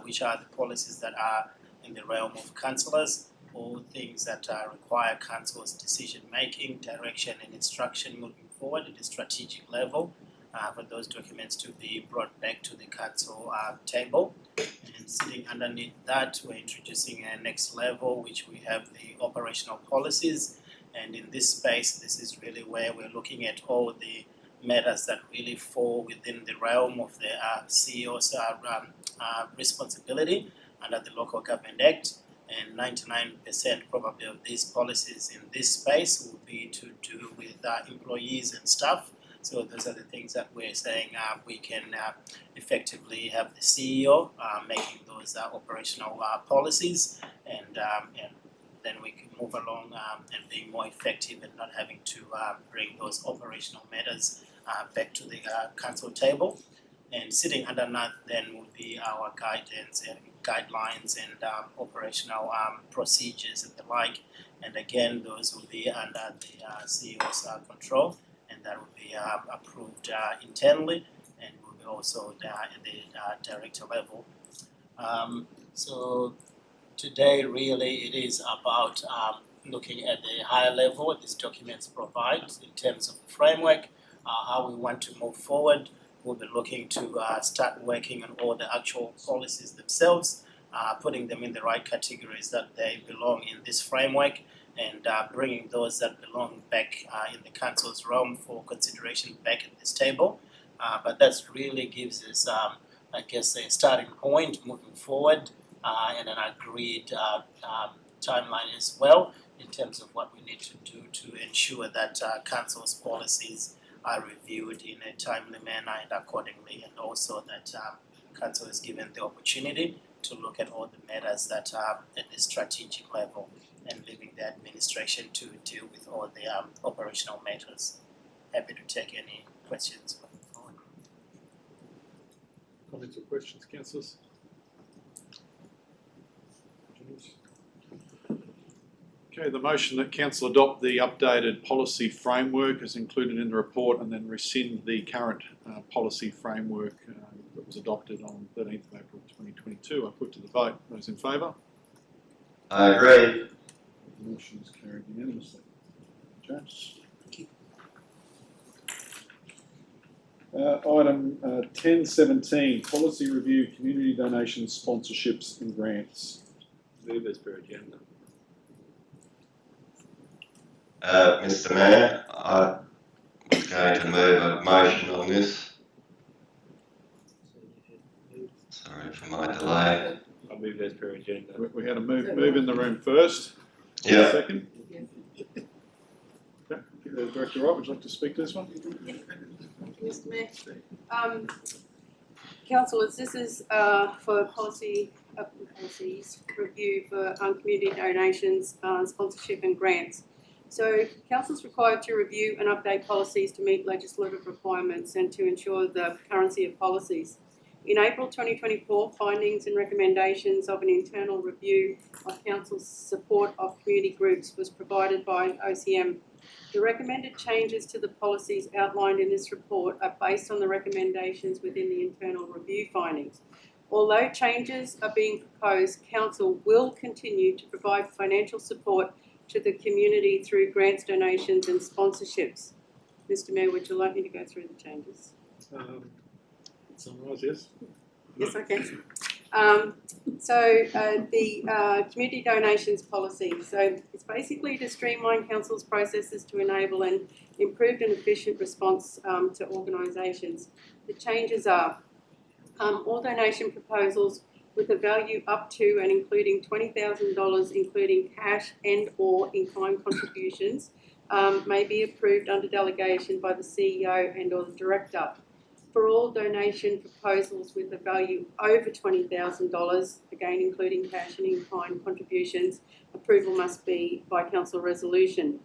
which are the policies that are in the realm of councillors, all things that require council's decision making, direction and instruction moving forward at the strategic level. For those documents to be brought back to the council table. And sitting underneath that, we're introducing a next level, which we have the operational policies. And in this space, this is really where we're looking at all the matters that really fall within the realm of the CEO's responsibility under the Local Government Act. And 99% probably of these policies in this space will be to do with employees and staff. So those are the things that we're saying we can effectively have the CEO making those operational policies, and then we can move along and be more effective and not having to bring those operational matters back to the council table. And sitting under that then will be our guidance and guidelines and operational procedures and the like. And again, those will be under the CEO's control, and that will be approved internally, and will be also at the director level. So today really it is about looking at the higher level what these documents provide in terms of the framework, how we want to move forward. We'll be looking to start working on all the actual policies themselves, putting them in the right categories that they belong in this framework, and bringing those that belong back in the council's realm for consideration back at this table. But that really gives us, I guess, a starting point moving forward, and an agreed timeline as well in terms of what we need to do to ensure that council's policies are reviewed in a timely manner and accordingly, and also that council is given the opportunity to look at all the matters that are at the strategic level, and leaving the administration to deal with all the operational matters. Happy to take any questions going forward. Comments or questions, councillors? Okay, the motion that council adopt the updated policy framework is included in the report, and then rescind the current policy framework that was adopted on 13th of April 2022. I put to the vote. Those in favour? I agree. The motion is carried unanimously. James. Item 10.17, policy review, community donations, sponsorships and grants. Move as per agenda. Mr. Mayor, I was going to move a motion on this. Sorry for my delay. I move as per agenda. We had a move in the room first. Yeah. Second. Okay. Director Wright, would you like to speak to this one? Mr. Mayor. Councillors, this is for policies review for community donations, sponsorship and grants. So council is required to review and update policies to meet legislative requirements and to ensure the currency of policies. In April 2024, findings and recommendations of an internal review of council's support of community groups was provided by OCM. The recommended changes to the policies outlined in this report are based on the recommendations within the internal review findings. Although changes are being proposed, council will continue to provide financial support to the community through grants, donations and sponsorships. Mr. Mayor, would you like me to go through the changes? Summarise, yes. Yes, I can. The community donations policy. So it's basically to streamline council's processes to enable an improved and efficient response to organisations. The changes are all donation proposals with a value up to and including $20,000, including cash and or in-kind contributions, may be approved under delegation by the CEO and or the director. For all donation proposals with a value over $20,000, again including cash and in-kind contributions, approval must be by council resolution.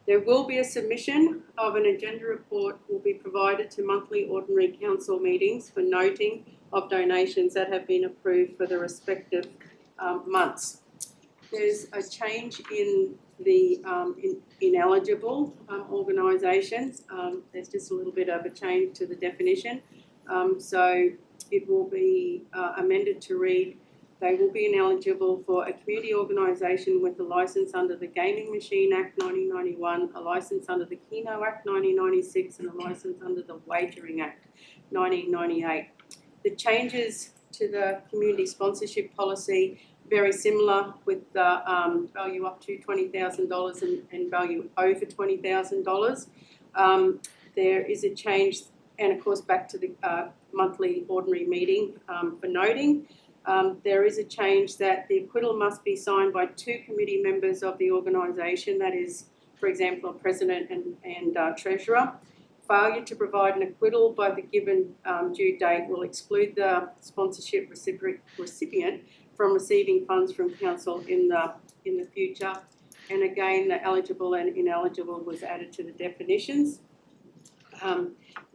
There will be a submission of an agenda report will be provided to monthly ordinary council meetings for noting of donations that have been approved for the respective months. There's a change in the ineligible organisations. There's just a little bit of a change to the definition. So it will be amended to read, They will be ineligible for a community organisation with a licence under the Gaming Machine Act 1991, a licence under the Keno Act 1996 and a licence under the Wagering Act 1998. The changes to the community sponsorship policy very similar with the value up to $20,000 and value over $20,000. There is a change, and of course back to the monthly ordinary meeting for noting. There is a change that the acquittal must be signed by 2 committee members of the organisation, that is, for example, a president and treasurer. Failure to provide an acquittal by the given due date will exclude the sponsorship recipient from receiving funds from council in the future. And again, the eligible and ineligible was added to the definitions.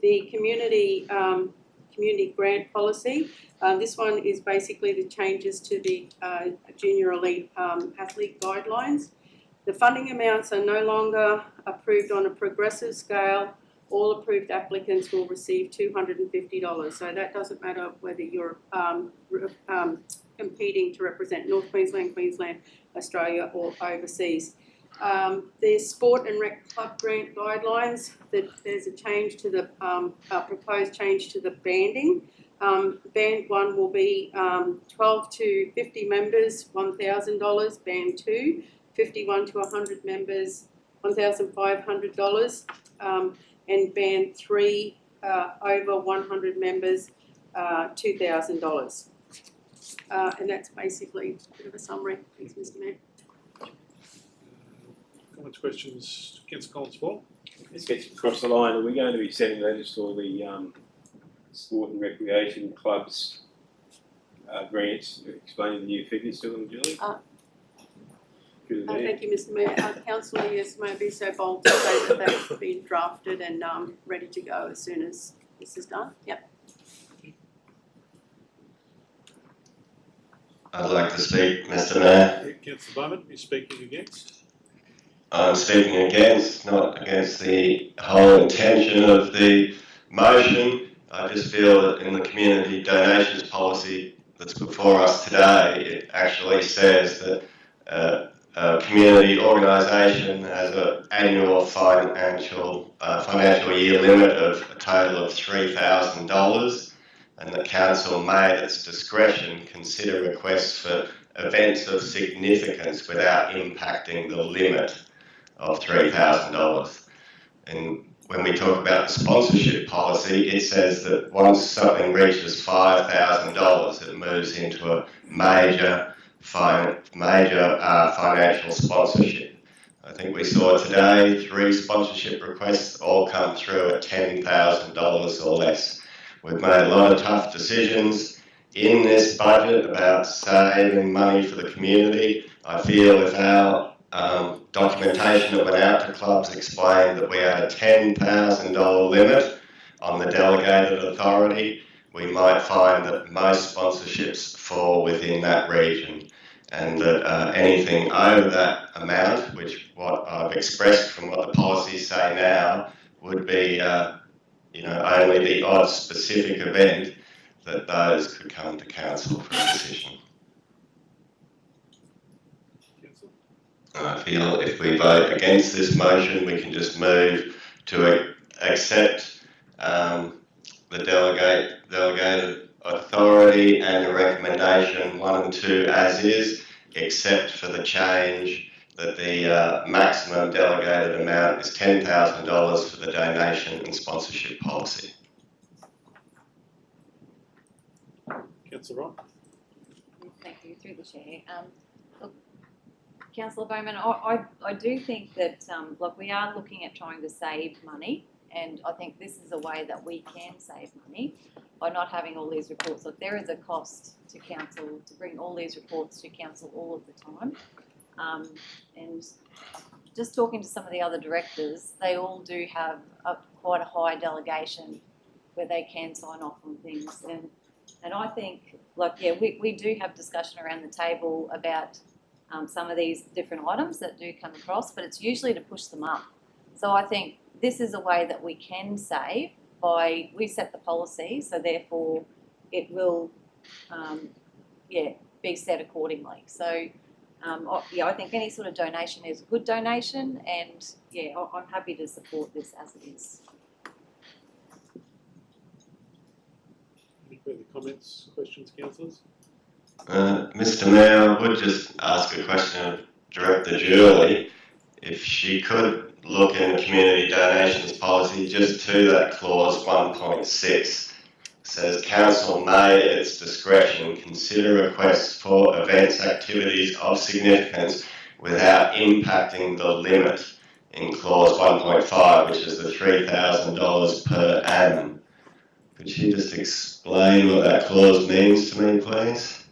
The community grant policy. This one is basically the changes to the junior elite athlete guidelines. The funding amounts are no longer approved on a progressive scale. All approved applicants will receive $250. So that doesn't matter whether you're competing to represent North Queensland, Queensland, Australia or overseas. The sport and rec club grant guidelines, there's a change to the proposed change to the banding. Band 1 will be 12 to 50 members, $1,000. Band 2, 51 to 100 members, $1,500. And band 3, over 100 members, $2,000. And that's basically a bit of a summary. Thanks, Mr. Mayor. Comments, questions, Councillor Collins for? Let's get across the line. Are we going to be setting letters for the sport and recreation clubs grants, explaining the new figures to them, Julie? Thank you, Mr. Mayor. Councillor, yes, may I be so bold to say that they've been drafted and ready to go as soon as this is done? Yep. I'd like to speak, Mr. Mayor. Councillor Bowman, you're speaking against? I'm speaking against, not against the whole intention of the motion. I just feel that in the community donations policy that's before us today, it actually says that a community organisation has an annual financial year limit of a total of $3,000, and the council may, at its discretion, consider requests for events of significance without impacting the limit of $3,000. And when we talk about the sponsorship policy, it says that once something reaches $5,000, it moves into a major financial sponsorship. I think we saw today 3 sponsorship requests all come through at $10,000 or less. We've made a lot of tough decisions in this budget about saving money for the community. I feel if our documentation that went out to clubs explained that we had a $10,000 limit on the delegated authority, we might find that most sponsorships fall within that region, and that anything over that amount, which what I've expressed from what the policies say now, would be only the odd specific event that those could come to council for a decision. I feel if we vote against this motion, we can just move to accept the delegated authority and the recommendation 1 and 2 as is, except for the change that the maximum delegated amount is $10,000 for the donation and sponsorship policy. Councillor Wright. Thank you, through the chair. Look, Councillor Bowman, I do think that we are looking at trying to save money, and I think this is a way that we can save money by not having all these reports. Look, there is a cost to council to bring all these reports to council all of the time, and just talking to some of the other directors, they all do have quite a high delegation where they can sign off on things, and I think, we do have discussion around the table about some of these different items that do come across, but it's usually to push them up. So I think this is a way that we can save we set the policy, so therefore it will, be set accordingly. So, I think any sort of donation is a good donation, and I'm happy to support this as it is. Any further comments, questions, councillors? Mr. Mayor, I would just ask a question of Director Julie. If she could look in the community donations policy just to that clause 1.6. Says council may at its discretion consider requests for events, activities of significance without impacting the limit in clause 1.5, which is the $3,000 per annum. Could you just explain what that clause means to me, please?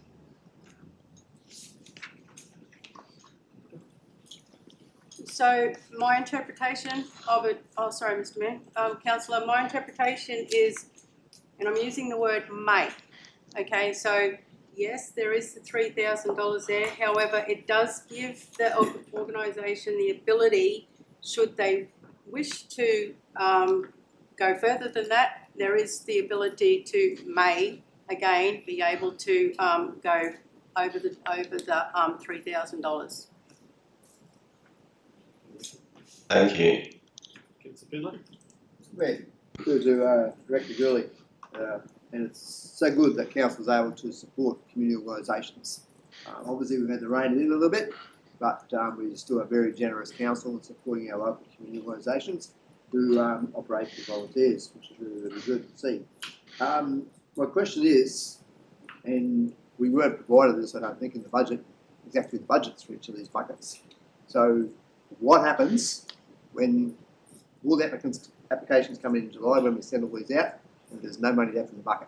So my interpretation of it, sorry, Mr. Mayor, Councillor, my interpretation is, and I'm using the word may, okay, so yes, there is the $3,000 there, however, it does give the organisation the ability, should they wish to go further than that, there is the ability to may, again, be able to go over the $3,000. Thank you. Councillor Finlay? Good to Director Gurley, and it's so good that council is able to support community organisations. Obviously we've had to rein it in a little bit, but we still a very generous council in supporting our local community organisations who operate with volunteers, which is really, really good to see. My question is, and we weren't provided this, I don't think, in the budget, exactly the budgets for each of these buckets. So what happens when all the applications come in July, when we send all these out, and there's no money left in the bucket?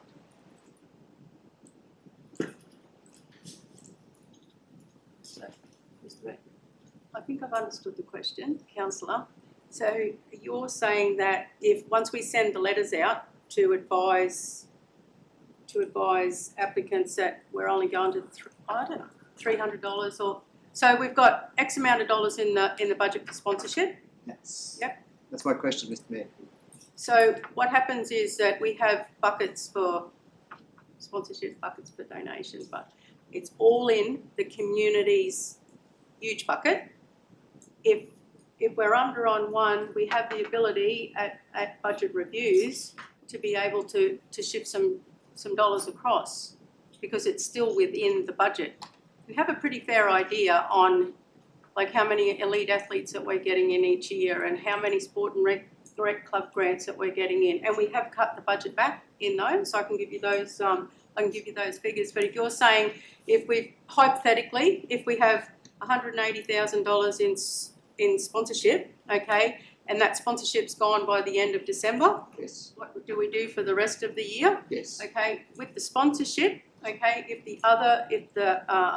I think I've understood the question, Councillor. So you're saying that if once we send the letters out to advise applicants that we're only going to $300 or so we've got X amount of dollars in the budget for sponsorship. Yes. Yep. That's my question, Mr. Mayor. So what happens is that we have buckets for sponsorship, buckets for donations, but it's all in the community's huge bucket. If we're under on one, we have the ability at budget reviews to be able to shift some dollars across because it's still within the budget. We have a pretty fair idea on like how many elite athletes that we're getting in each year and how many sport and rec club grants that we're getting in, and we have cut the budget back in those. So I can give you those. I can give you those figures. But if you're saying if we hypothetically if we have $180,000 in sponsorship, okay, and that sponsorship's gone by the end of December. Yes. What do we do for the rest of the year? Yes. Okay, with the sponsorship, okay, if the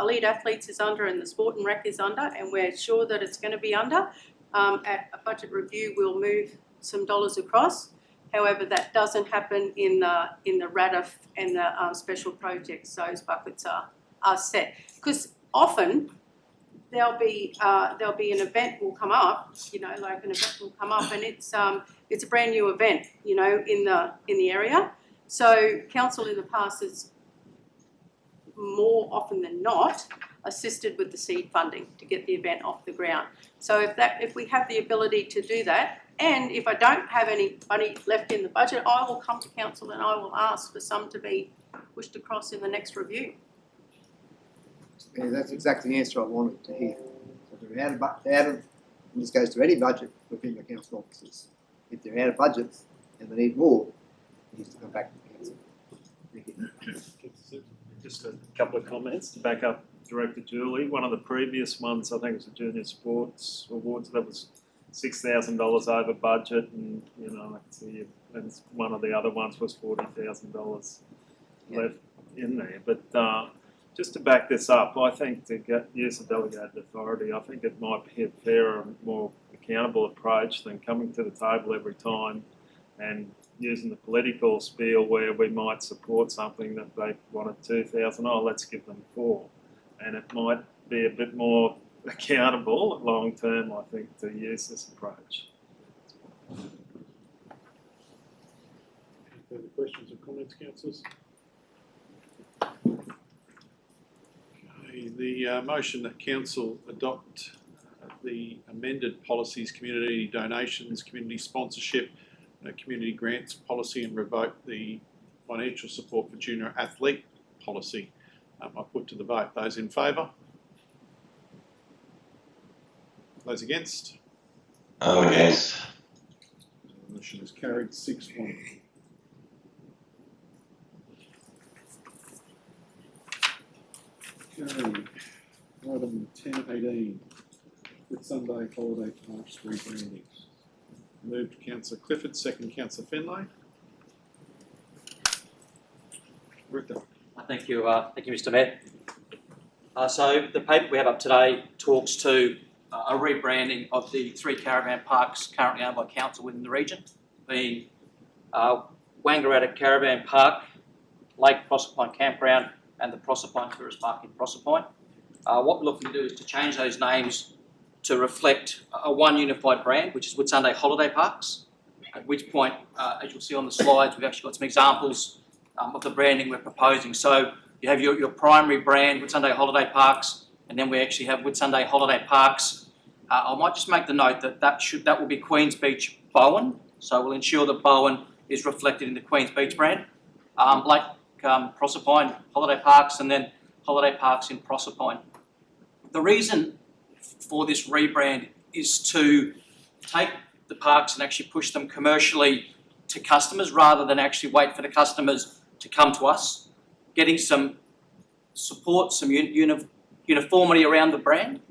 elite athletes is under and the sport and rec is under, and we're sure that it's going to be under, at a budget review we'll move some dollars across. However, that doesn't happen in the RADF and the special projects. Those buckets are set because often there'll be an event will come up, you know, like an event will come up and it's a brand new event, you know, in the area. So council in the past has more often than not assisted with the seed funding to get the event off the ground. So if we have the ability to do that, and if I don't have any money left in the budget, I will come to council and I will ask for some to be pushed across in the next review. Yeah, that's exactly the answer I wanted to hear. So if they're out of, and this goes to any budget within the council offices. If they're out of budgets and they need more, it needs to come back to the council. Thank you. Just a couple of comments to back up Director Julie. One of the previous ones, I think it was the Junior Sports Awards, that was $6,000 over budget, and you know, I can see, and one of the other ones was $40,000 left in there. But just to back this up, I think to use the delegated authority, I think it might be a fairer and more accountable approach than coming to the table every time and using the political spiel where we might support something that they wanted 2,000, oh, let's give them 4. And it might be a bit more accountable long term, I think, to use this approach. Any further questions or comments, councillors? motion that council adopt the amended policies, community donations, community sponsorship, community grants policy, and revoke the financial support for junior athlete policy. I put to the vote. Those in favour? Those against? I'm against. The motion is carried 6-1. Okay, item 10.18, Whitsunday Holiday Parks rebranding. Moved Councillor Clifford, second Councillor Finlay. Director. Thank you, Mr. Mayor. So the paper we have up today talks to a rebranding of the 3 caravan parks currently owned by council within the region, being Wangaratta Caravan Park, Lake Proserpine Campground, and the Proserpine Tourist Park in Proserpine. What we're looking to do is to change those names to reflect a one unified brand, which is Whitsunday Holiday Parks, at which point, as you'll see on the slides, we've actually got some examples of the branding we're proposing. So you have your primary brand, Whitsunday Holiday Parks, and then we actually have Whitsunday Holiday Parks. I might just make the note that that will be Queens Beach Bowen, so we'll ensure that Bowen is reflected in the Queens Beach brand. Like Proserpine Holiday Parks, and then Holiday Parks in Proserpine. The reason for this rebrand is to take the parks and actually push them commercially to customers rather than actually wait for the customers to come to us. Getting some support, some uniformity around the brand.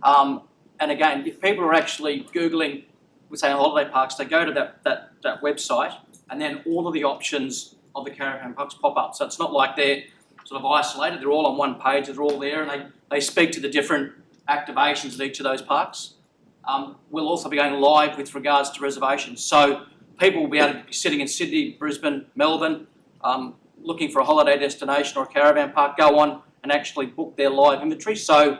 And again, if people are actually Googling, we say holiday parks, they go to that website, and then all of the options of the caravan parks pop up. So it's not like they're sort of isolated, they're all on one page, they're all there, and they speak to the different activations at each of those parks. We'll also be going live with regards to reservations. So people will be able to be sitting in Sydney, Brisbane, Melbourne, looking for a holiday destination or a caravan park, go on and actually book their live inventory. So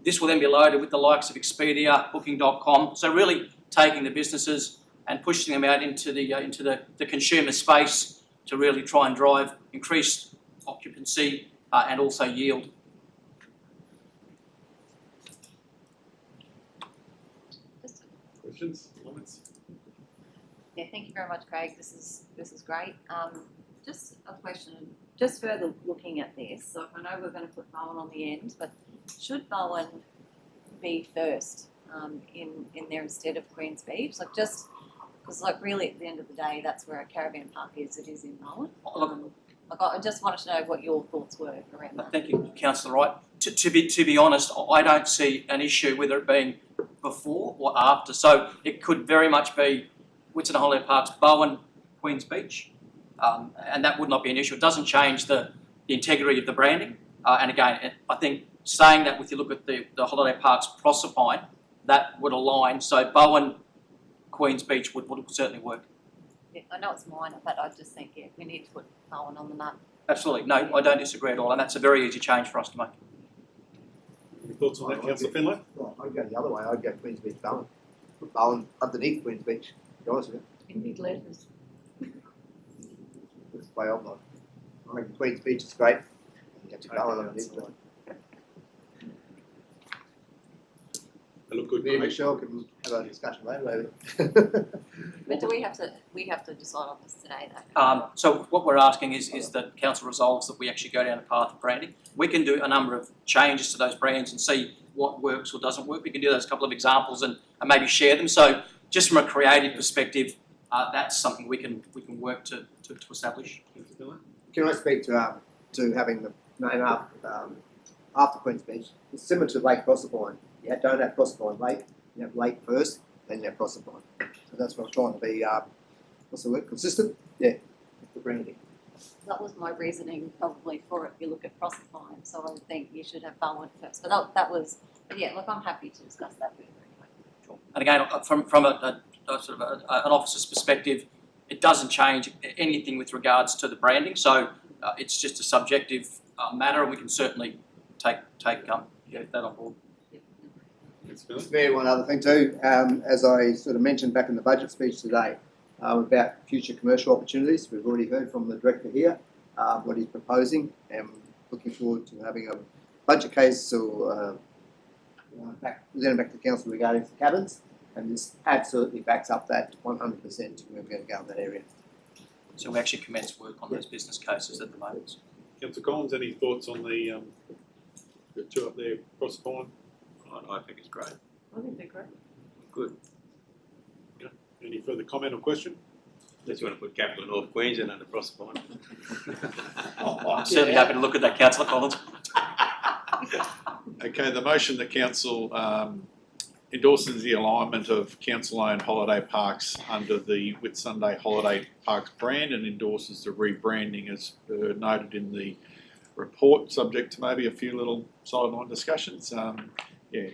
this will then be loaded with the likes of Expedia, Booking.com. So really taking the businesses and pushing them out into the consumer space to really try and drive increased occupancy and also yield. Questions, comments? Yeah, thank you very much, Craig. This is great. Just a question, just further looking at this. So I know we're going to put Bowen on the end, but should Bowen be first in there instead of Queens Beach? Like just because really at the end of the day, that's where a caravan park is. It is in Bowen. I just wanted to know what your thoughts were around that. Thank you, Councillor Wright. To be honest, I don't see an issue whether it being before or after. So it could very much be Whitsunday Holiday Parks, Bowen, Queens Beach, and that would not be an issue. It doesn't change the integrity of the branding. And again, I think saying that if you look at the Holiday Parks Proserpine, that would align. So Bowen, Queens Beach would certainly work. Yeah, I know it's minor, but I just think we need to put Bowen on the map. Absolutely. No, I don't disagree at all, and that's a very easy change for us to make. Any thoughts on that, Councillor Finlay? Well, I'd go the other way. I'd go Queens Beach Bowen. Put Bowen underneath Queens Beach. To be honest with you. In big letters. That's the way I'm like. I reckon Queens Beach is great. You have to Bowen underneath it. They look good. Me and Michelle can have a discussion later. Maybe. But do we have to decide on this today though? So what we're asking is that council resolves that we actually go down a path of branding. We can do a number of changes to those brands and see what works or doesn't work. We can do those couple of examples and maybe share them. So just from a creative perspective, that's something we can work to establish. Can I speak to having the name after Queens Beach? It's similar to Lake Proserpine. You don't have Proserpine Lake. You have Lake first, then you have Proserpine. So that's what I'm trying to be. What's the word? Consistent. Yeah, the branding. That was my reasoning probably for it. If you look at Proserpine, so I would think you should have Bowen first. But that was. But yeah, look, I'm happy to discuss that further anyway. Sure. And again, from a sort of an officer's perspective, it doesn't change anything with regards to the branding. So it's just a subjective matter, and we can certainly take that on board. Just very one other thing too, as I sort of mentioned back in the budget speech today, about future commercial opportunities. We've already heard from the director here what he's proposing, and looking forward to having a budget case presented back to the council regarding the cabins, and this absolutely backs up that 100% we're going to go in that area. So we actually commenced work on those business cases at the moment. Councillor Collins, any thoughts on the two up there across the pond? I think it's great. I think they're great. Good. Any further comment or question? Unless you want to put capital in North Queensland and across the pond. I'm certainly happy to look at that, Councillor Collins. Okay, the motion that council endorses the alignment of council-owned holiday parks under the Whitsunday Holiday Parks brand and endorses the rebranding as noted in the report, subject to maybe a few little sideline discussions. We'll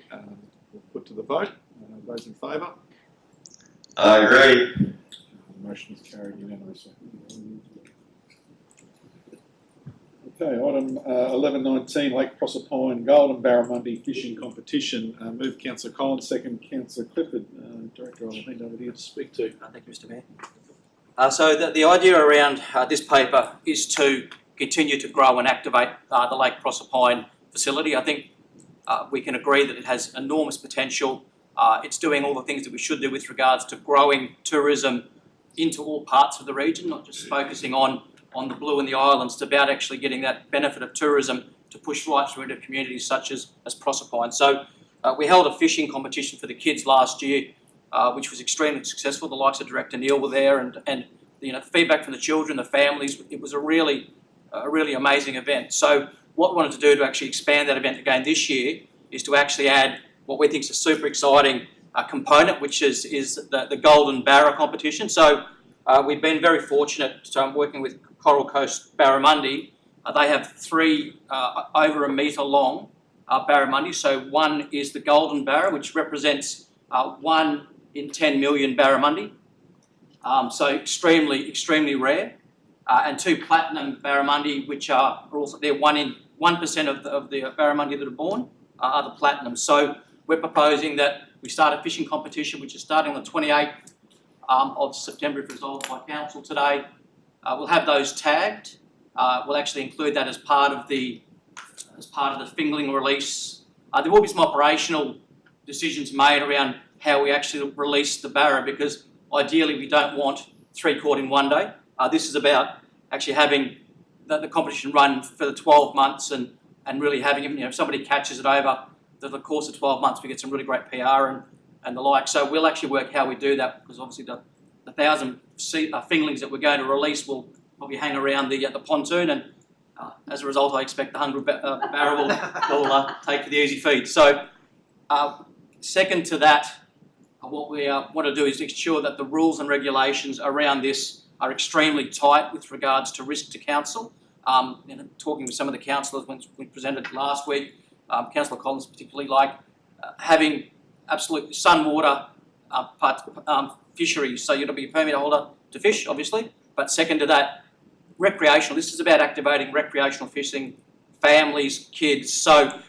put to the vote. Those in favour? I agree. The motion is carried unanimously. Okay, item 1119, Lake Proserpine Golden Barramundi Fishing Competition. Move Councillor Collins, second Councillor Clifford. Director, I'll hand over to you to speak to. Thank you, Mr Mayor. So the idea around this paper is to continue to grow and activate the Lake Proserpine facility. I think we can agree that it has enormous potential. It's doing all the things that we should do with regards to growing tourism into all parts of the region, not just focusing on the Blue and the Islands. It's about actually getting that benefit of tourism to push right through into communities such as Proserpine. So we held a fishing competition for the kids last year, which was extremely successful. The likes of Director Neil were there, and the feedback from the children, the families. It was a really amazing event. So what we wanted to do to actually expand that event again this year is to actually add what we think is a super exciting component, which is the Golden Barra competition. So we've been very fortunate working with Coral Coast Barramundi. They have 3 over a metre long barramundi. So one is the Golden Barra, which represents 1 in 10 million barramundi. So extremely rare. And 2 platinum barramundi, which are also they're 1% of the barramundi that are born are the platinum. So we're proposing that we start a fishing competition, which is starting on the 28th of September, if resolved by council today. We'll have those tagged. We'll actually include that as part of the fingling release. There will be some operational decisions made around how we actually release the barra, because ideally we don't want 3 caught in one day. This is about actually having the competition run for the 12 months and really having, if somebody catches it over the course of 12 months, we get some really great PR and the like. So we'll actually work how we do that, because obviously the 1,000 fingerlings that we're going to release will probably hang around the pontoon, and as a result I expect the hungry barra will take for the easy feed. So second to that, what we want to do is ensure that the rules and regulations around this are extremely tight with regards to risk to council. Talking with some of the councillors when we presented last week, Councillor Collins particularly, having absolute sunwater fisheries. So you'll be a permit holder to fish, obviously, but second to that, recreational. This is about activating recreational fishing, families, kids. So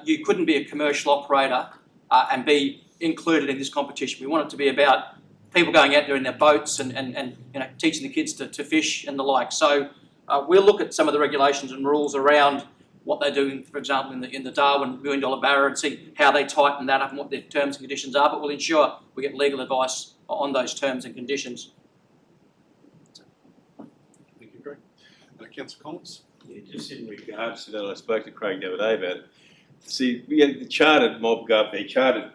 you couldn't be a commercial operator and be included in this competition. We want it to be about people going out there in their boats and teaching the kids to fish and the like. So we'll look at some of the regulations and rules around what they're doing, for example, in the Darwin $1 million barra, and see how they tighten that up and what their terms and conditions are. But we'll ensure we get legal advice on those terms and conditions. Thank you, Greg. Councillor Collins? Yeah, just in regards to that, I spoke to Craig the other day about it. See, we had the chartered mob go up there, chartered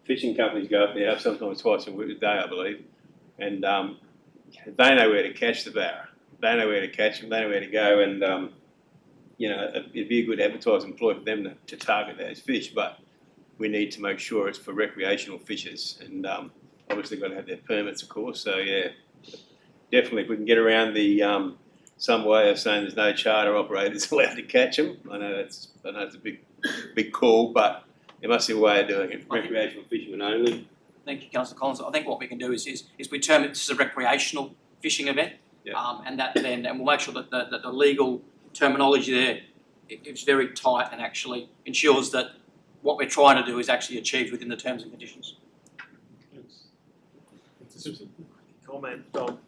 fishing companies go up there, sometimes twice a day, I believe, and they know where to catch the barra. They know where to catch them, they know where to go, and it'd be a good advertising ploy for them to target those fish, but we need to make sure it's for recreational fishers, and obviously got to have their permits, of course. So yeah, definitely if we can get around the some way of saying there's no charter operators allowed to catch them. I know it's a big call, but there must be a way of doing it. Recreational fishermen only. Thank you, Councillor Collins. I think what we can do is we term it this as a recreational fishing event, and we'll make sure that the legal terminology there is very tight and actually ensures that what we're trying to do is actually achieved within the terms and conditions. Comment on,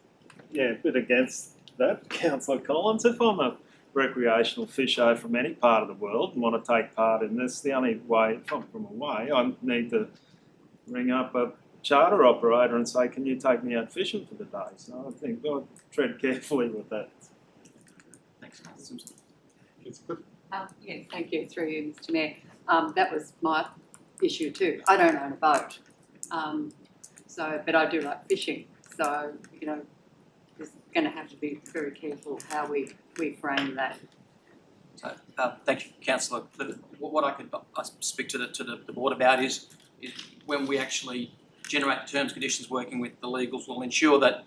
a bit against that, Councillor Collins. If I'm a recreational fisher from any part of the world and want to take part in this, the only way, if I'm from away, I need to ring up a charter operator and say, can you take me out fishing for the day? So I think I'll tread carefully with that. Thanks, Councillor Simpson. Yeah, thank you, through you, Mr Mayor. That was my issue too. I don't own a boat, but I do like fishing. So, you know, we're going to have to be very careful how we frame that. So, thank you, Councillor. What I could speak to the board about is when we actually generate the terms, conditions, working with the legals, will ensure that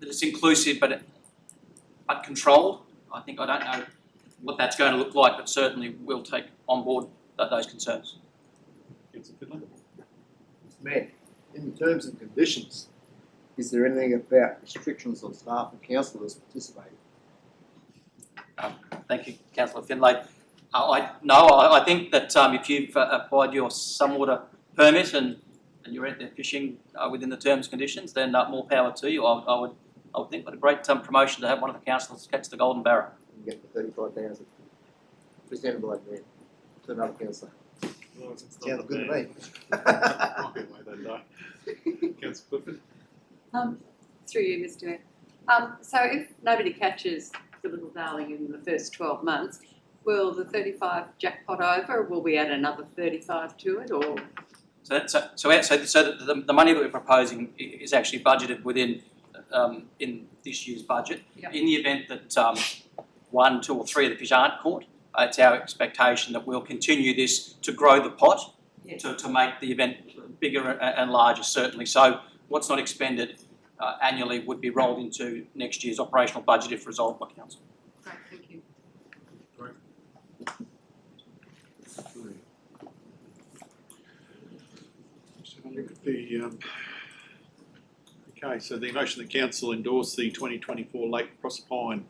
it's inclusive but controlled. I don't know what that's going to look like, but certainly we'll take on board those concerns. Mr Mayor, in the terms and conditions, is there anything about restrictions on staff and councillors participating? Thank you, Councillor Finlay. I think that if you've applied your saltwater permit and you're out there fishing within the terms and conditions, then more power to you. I would think what a great promotion to have one of the councillors catch the golden barra. And get the 35,000 presentable over there to another councillor. Well, it's not Sounds good to me. Might be a way they die. Councillor Clifford? Through you, Mr Mayor. So if nobody catches the little darling in the first 12 months, will the 35 jackpot over, or will we add another 35 to it, or? So the money that we're proposing is actually budgeted within in this year's budget. Yep. In the event that 1, 2 or 3 of the fish aren't caught, it's our expectation that we'll continue this to grow the pot, Yes. to make the event bigger and larger, certainly. So what's not expended annually would be rolled into next year's operational budget if resolved by council. Great, thank you. Look at the, okay, so the motion that council endorse the 2024 Lake Proserpine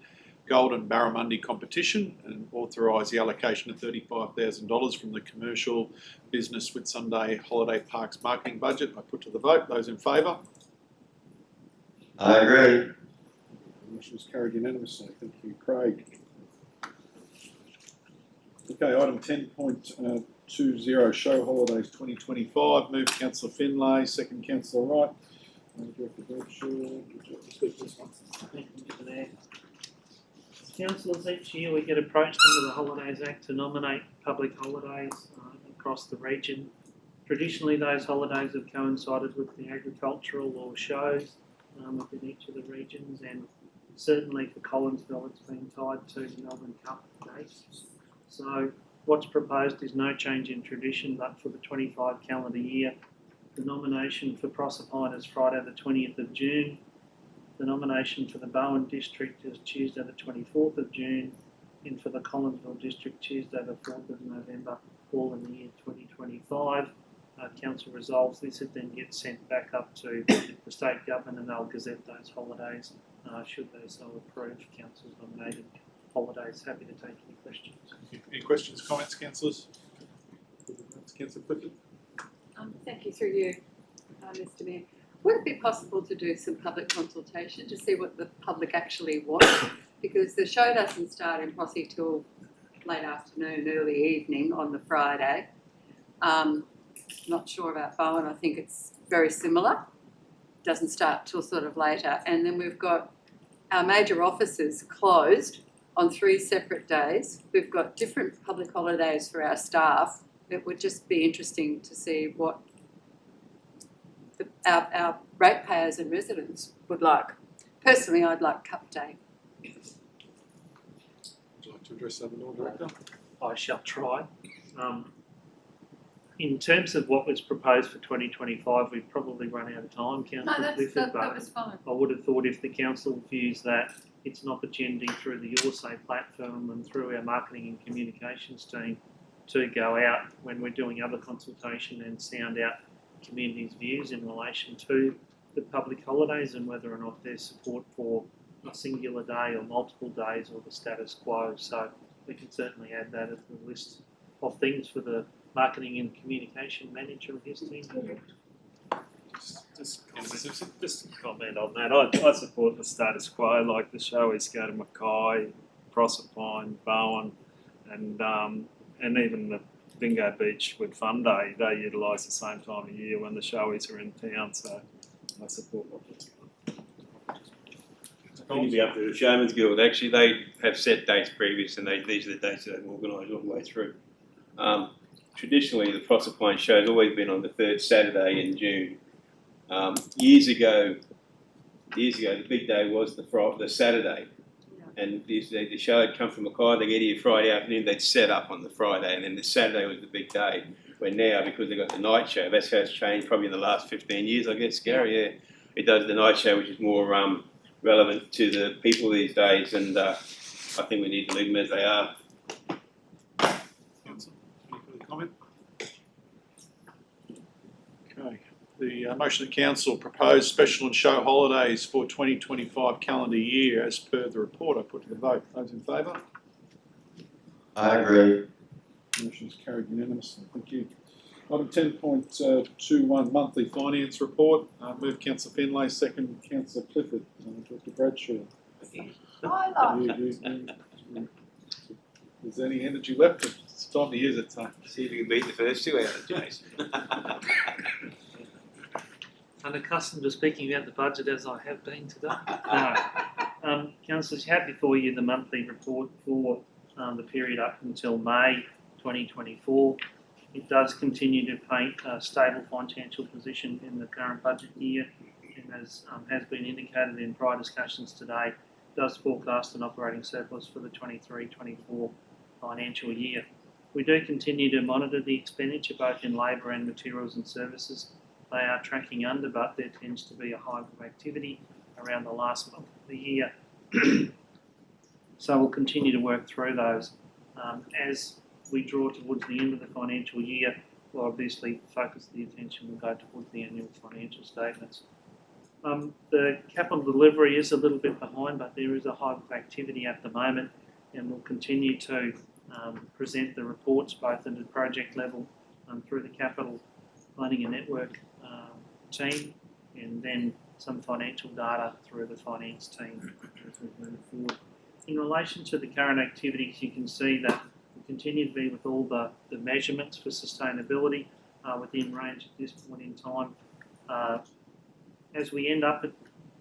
Golden Barramundi competition and authorise the allocation of $35,000 from the commercial business Whitsunday Holiday Parks marketing budget. I put to the vote. Those in favour? I agree. The motion is carried unanimously. Thank you, Craig. Okay, item 10.20, show holidays 2025. Move Councillor Finlay, second Councillor Wright. Director Berkshire, would you like to speak to this one? Thank you, Mr Mayor. As councillors, each year we get approached under the Holidays Act to nominate public holidays across the region. Traditionally, those holidays have coincided with the agricultural or shows within each of the regions, and certainly for Collinsville it's been tied to the Melbourne Cup dates. So what's proposed is no change in tradition, but for the 25 calendar year, the nomination for Proserpine is Friday the 20th of June. The nomination for the Bowen District is Tuesday the 24th of June, and for the Collinsville District, Tuesday the 4th of November, all in the year 2025. Council resolves this, it then gets sent back up to the state government and they'll gazette those holidays should they so approve Council's nominated holidays. Happy to take any questions. Any questions, comments, councillors? Councillor Clifford? Thank you, through you, Mr Mayor. Would it be possible to do some public consultation to see what the public actually wants? Because the show doesn't start in Posse till late afternoon, early evening on the Friday. Not sure about Bowen, I think it's very similar. Doesn't start till sort of later. And then we've got our major offices closed on 3 separate days. We've got different public holidays for our staff. It would just be interesting to see what our ratepayers and residents would like. Personally, I'd like Cup Day. Would you like to address that, Lord Director? I shall try. In terms of what was proposed for 2025, we've probably run out of time, Councillor Clifford, that was fine. I would have thought if the council views that it's an opportunity through the Say platform and through our marketing and communications team to go out when we're doing other consultation and sound out community's views in relation to the public holidays and whether or not there's support for a singular day or multiple days or the status quo. So we can certainly add that as the list of things for the marketing and communication manager of his team. Just a comment on that. I support the status quo. Like the show is go to Mackay, Proserpine, Bowen, and even the Bingo Beach with Fun Day, they utilise the same time of year when the showies are in town, so I support what they're doing. I think it'd be up to the Showman's Guild. Actually, they have set dates previous, and these are the dates that they've organised all the way through. Traditionally, the Proserpine show's always been on the third Saturday in June. Years ago, the big day was the Saturday, and the show had come from Mackay. They get here Friday afternoon. They'd set up on the Friday, and then the Saturday was the big day. Where now, because they've got the night show, that's how it's changed. Probably in the last 15 years, I guess. Gary, yeah, it does the night show, which is more relevant to the people these days, and I think we need to leave them as they are. Council, any further comment? Okay. The motion of council proposed special and show holidays for 2025 calendar year as per the report. I put to the vote. Those in favour? I agree. Motion is carried unanimously. Thank you. Item 10.21 monthly finance report. Move Councillor Finlay, second Councillor Clifford. Dr. Bradshaw. Is there any energy left? It's time to use it. See if you can beat the first two out of Jason. Unaccustomed to speaking about the budget as I have been today. No. Councillors, you have before you the monthly report for the period up until May 2024. It does continue to paint a stable financial position in the current budget year, and as has been indicated in prior discussions today, it does forecast an operating surplus for the 23-24 financial year. We do continue to monitor the expenditure both in labour and materials and services. They are tracking under, but there tends to be a hive of activity around the last month of the year. So we'll continue to work through those. As we draw towards the end of the financial year, we'll obviously focus the attention will go towards the annual financial statements. The capital delivery is a little bit behind, but there is a hive of activity at the moment, and we'll continue to present the reports both at the project level through the capital planning and network team, and then some financial data through the finance team as we move forward. In relation to the current activities, you can see that we continue to be with all the measurements for sustainability within range at this point in time. As we end up at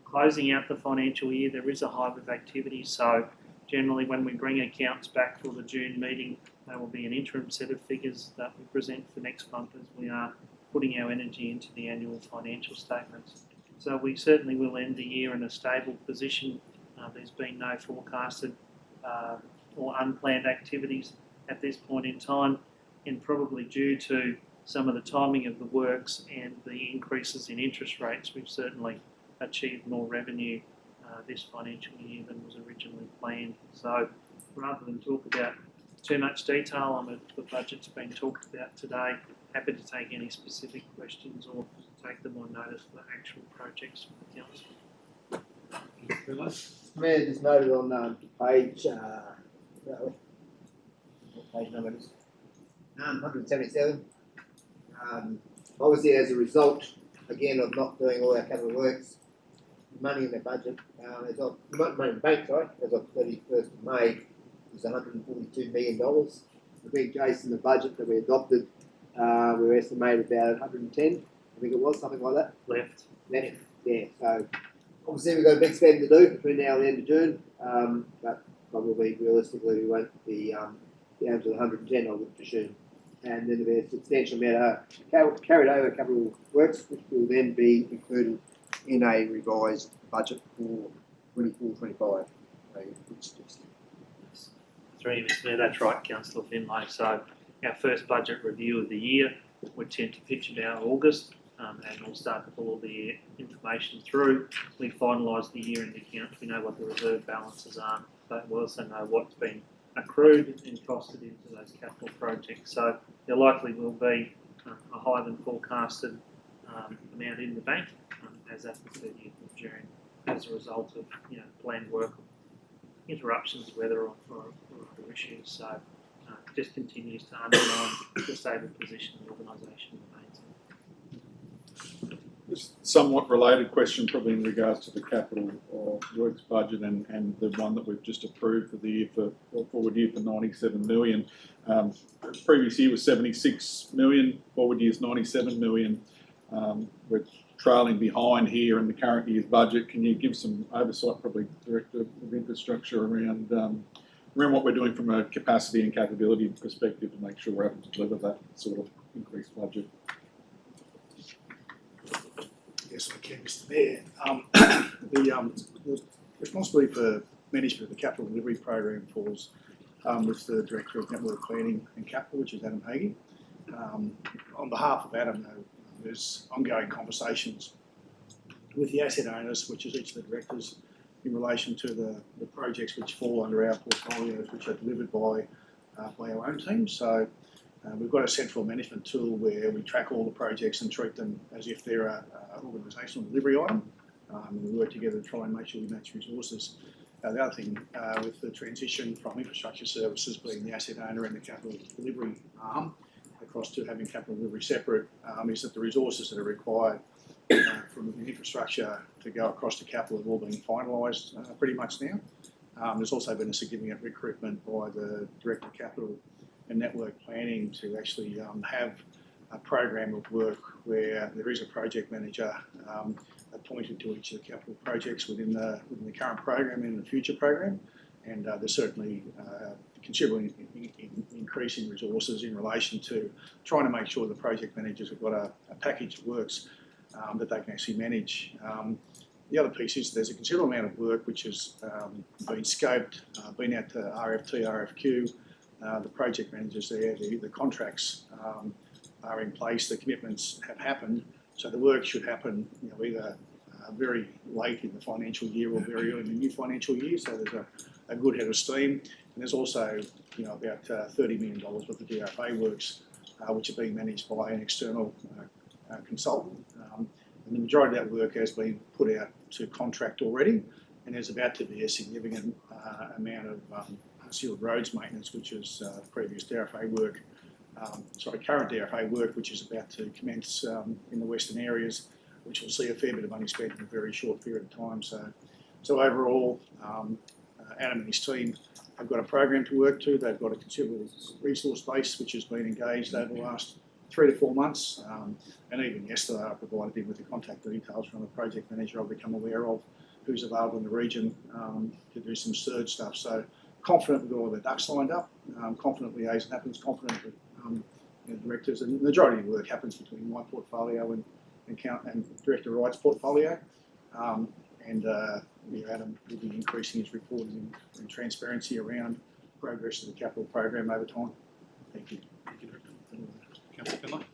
closing out the financial year, there is a hive of activity, so generally when we bring accounts back for the June meeting, there will be an interim set of figures that we present for next month as we are putting our energy into the annual financial statements. So we certainly will end the year in a stable position. There's been no forecasted or unplanned activities at this point in time, and probably due to some of the timing of the works and the increases in interest rates, we've certainly achieved more revenue this financial year than was originally planned. So rather than talk about too much detail on the budget's been talked about today, happy to take any specific questions or take them on notice for actual projects for the council. Mayor, just noted on page, what page number is 177. Obviously, as a result, again, of not doing all our capital works, money in the budget, money in the bank, sorry, as of 31st of May, was $142 million. I think, Jason, the budget that we adopted, we were estimated about 110, I think it was, something like that. Left. Yeah, so obviously we've got a big spend to do between now and the end of June, but probably realistically we won't be down to the 110, I would presume. And then there'll be a substantial amount of carried over capital works, which will then be included in a revised budget for 24-25. Through you, Mr. Mayor, that's right, Councillor Finlay. So our first budget review of the year, we tend to pitch about August, and we'll start to pull all the information through. We finalise the year-end accounts, we know what the reserve balances are, but we also know what's been accrued and costed into those capital projects. So there likely will be a higher than forecasted amount in the bank as at the 30th of June as a result of planned work, interruptions, weather or other issues. So just continues to underline the stable position the organisation remains in. somewhat related question, probably in regards to the capital works budget and the one that we've just approved for the year forward year for 97 million. Previous year was 76 million, forward year is 97 million. We're trailing behind here in the current year's budget. Can you give some oversight, probably Director of Infrastructure, around what we're doing from a capacity and capability perspective to make sure we're able to deliver that sort of increased budget? Yes, I can, Mr. Mayor. The responsibility for management of the capital delivery program falls with the Director of Network Planning and Capital, which is Adam Hagee. On behalf of Adam, there's ongoing conversations with the asset owners, which is each of the directors, in relation to the projects which fall under our portfolios, which are delivered by our own team. So we've got a central management tool where we track all the projects and treat them as if they're an organisational delivery item. And we work together to try and make sure we match resources. The other thing with the transition from infrastructure services being the asset owner and the capital delivery arm across to having capital delivery separate is that the resources that are required from the infrastructure to go across to capital have all been finalised pretty much now. There's also been a significant recruitment by the Director of Capital and Network Planning to actually have a program of work where there is a project manager appointed to each of the capital projects within the current program and the future program, and there's certainly considerably increasing resources in relation to trying to make sure the project managers have got a package that works that they can actually manage. The other piece is there's a considerable amount of work which has been scoped, been out to RFT, RFQ. The project managers there, the contracts are in place, the commitments have happened, so the work should happen, either very late in the financial year or very early in the new financial year. So there's a good head of steam, and there's also about $30 million worth of DRFA works which are being managed by an external consultant. And the majority of that work has been put out to contract already, and there's about to be a significant amount of sealed roads maintenance, which is previous DRFA work, current DRFA work, which is about to commence in the western areas, which will see a fair bit of money spent in a very short period of time. So overall, Adam and his team have got a program to work to. They've got a considerable resource base which has been engaged over the last 3 to 4 months, and even yesterday I provided him with the contact details from the project manager I've become aware of, who's available in the region to do some surge stuff. So confident we've got all the ducks lined up, confident liaison happens, confident that directors, and the majority of the work happens between my portfolio and Director Wright's portfolio, and Adam will be increasing his reporting and transparency around progress of the capital program over time. Thank you. Thank you, Director. Councillor Finlay.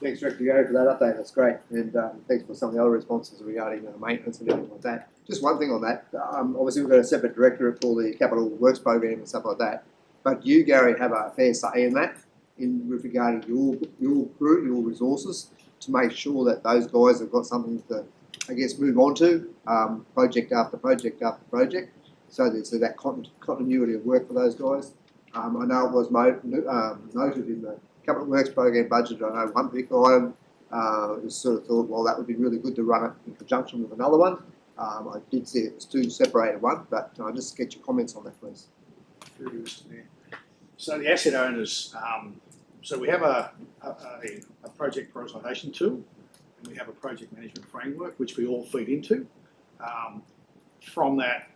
Thanks, Director Gary, for that update. That's great, and thanks for some of the other responses regarding maintenance and everything like that. Just one thing on that. Obviously, we've got a separate directorate for the capital works program and stuff like that. But you, Gary, have a fair say in that, regarding your crew, your resources, to make sure that those guys have got something to, I guess, move on to, project after project after project, so there's that continuity of work for those guys. I know it was noted in the Capital Works Program budget. I know one big item was sort of thought, well, that would be really good to run it in conjunction with another one. I did see it was two separated ones, but I'll just get your comments on that, please. So the asset owners, so we have a project prioritisation tool, and we have a project management framework which we all feed into. From that,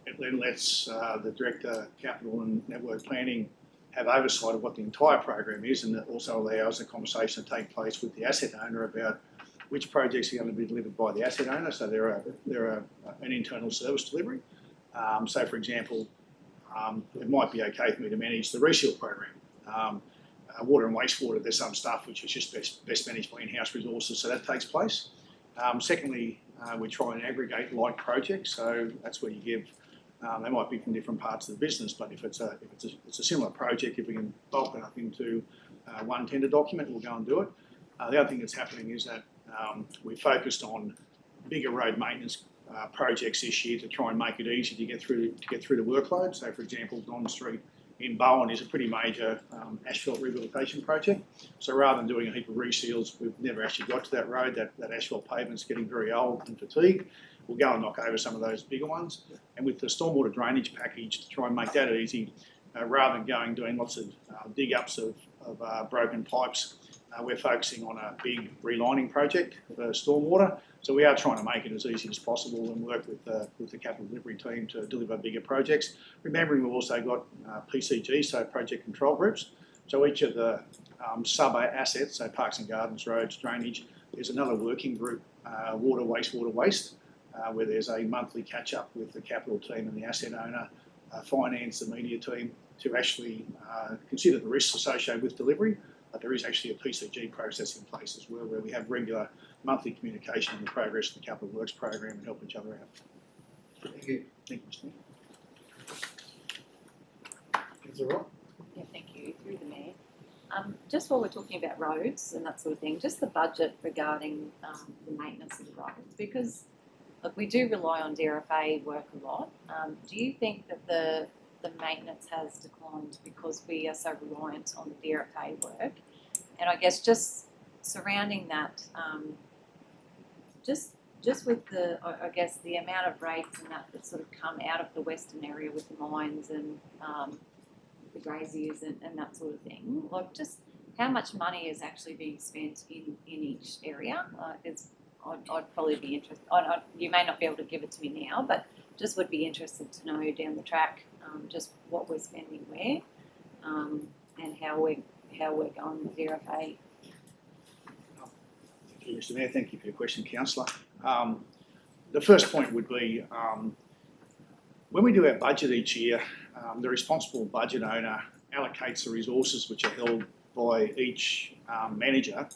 it then lets the Director, Capital and Network Planning have oversight of what the entire program is, and it also allows a conversation to take place with the asset owner about which projects are going to be delivered by the asset owner. So they're an internal service delivery. So, for example, it might be okay for me to manage the reseal program. Water and wastewater, there's some stuff which is just best managed by in-house resources, so that takes place. Secondly, we try and aggregate like projects, so that's where you give. They might be from different parts of the business, but if it's a similar project, if we can bulk it up into one tender document, we'll go and do it. The other thing that's happening is that we focused on bigger road maintenance projects this year to try and make it easy to get through the workload. So, for example, Don Street in Bowen is a pretty major asphalt rehabilitation project. So rather than doing a heap of reseals, we've never actually got to that road. That asphalt pavement's getting very old and fatigued. We'll go and knock over some of those bigger ones. And with the stormwater drainage package, to try and make that easy, rather than doing lots of dig-ups of broken pipes, we're focusing on a big relining project for stormwater. So we are trying to make it as easy as possible and work with the capital delivery team to deliver bigger projects. Remembering we've also got PCG, so project control groups. So each of the sub-assets, so parks and gardens, roads, drainage, there's another working group, water, waste, where there's a monthly catch-up with the capital team and the asset owner, finance, the media team, to actually consider the risks associated with delivery. But there is actually a PCG process in place as well, where we have regular monthly communication on the progress of the Capital Works program and help each other out. Thank you. Thank you, Mr. Mayor. Is it right? Yeah, thank you, through the Mayor. Just while we're talking about roads and that sort of thing, just the budget regarding the maintenance of the roads, because look, we do rely on DRFA work a lot. Do you think that the maintenance has declined because we are so reliant on the DRFA work? And I guess just surrounding that, just with the, I guess, the amount of rates and that sort of come out of the western area with the mines and the graziers and that sort of thing, like just how much money is actually being spent in each area? I'd probably be interested. You may not be able to give it to me now, but just would be interested to know down the track just what we're spending where and how we're going with DRFA. Thank you, Mr. Mayor. Thank you for your question, Councillor. The first point would be when we do our budget each year, the responsible budget owner allocates the resources which are held by each manager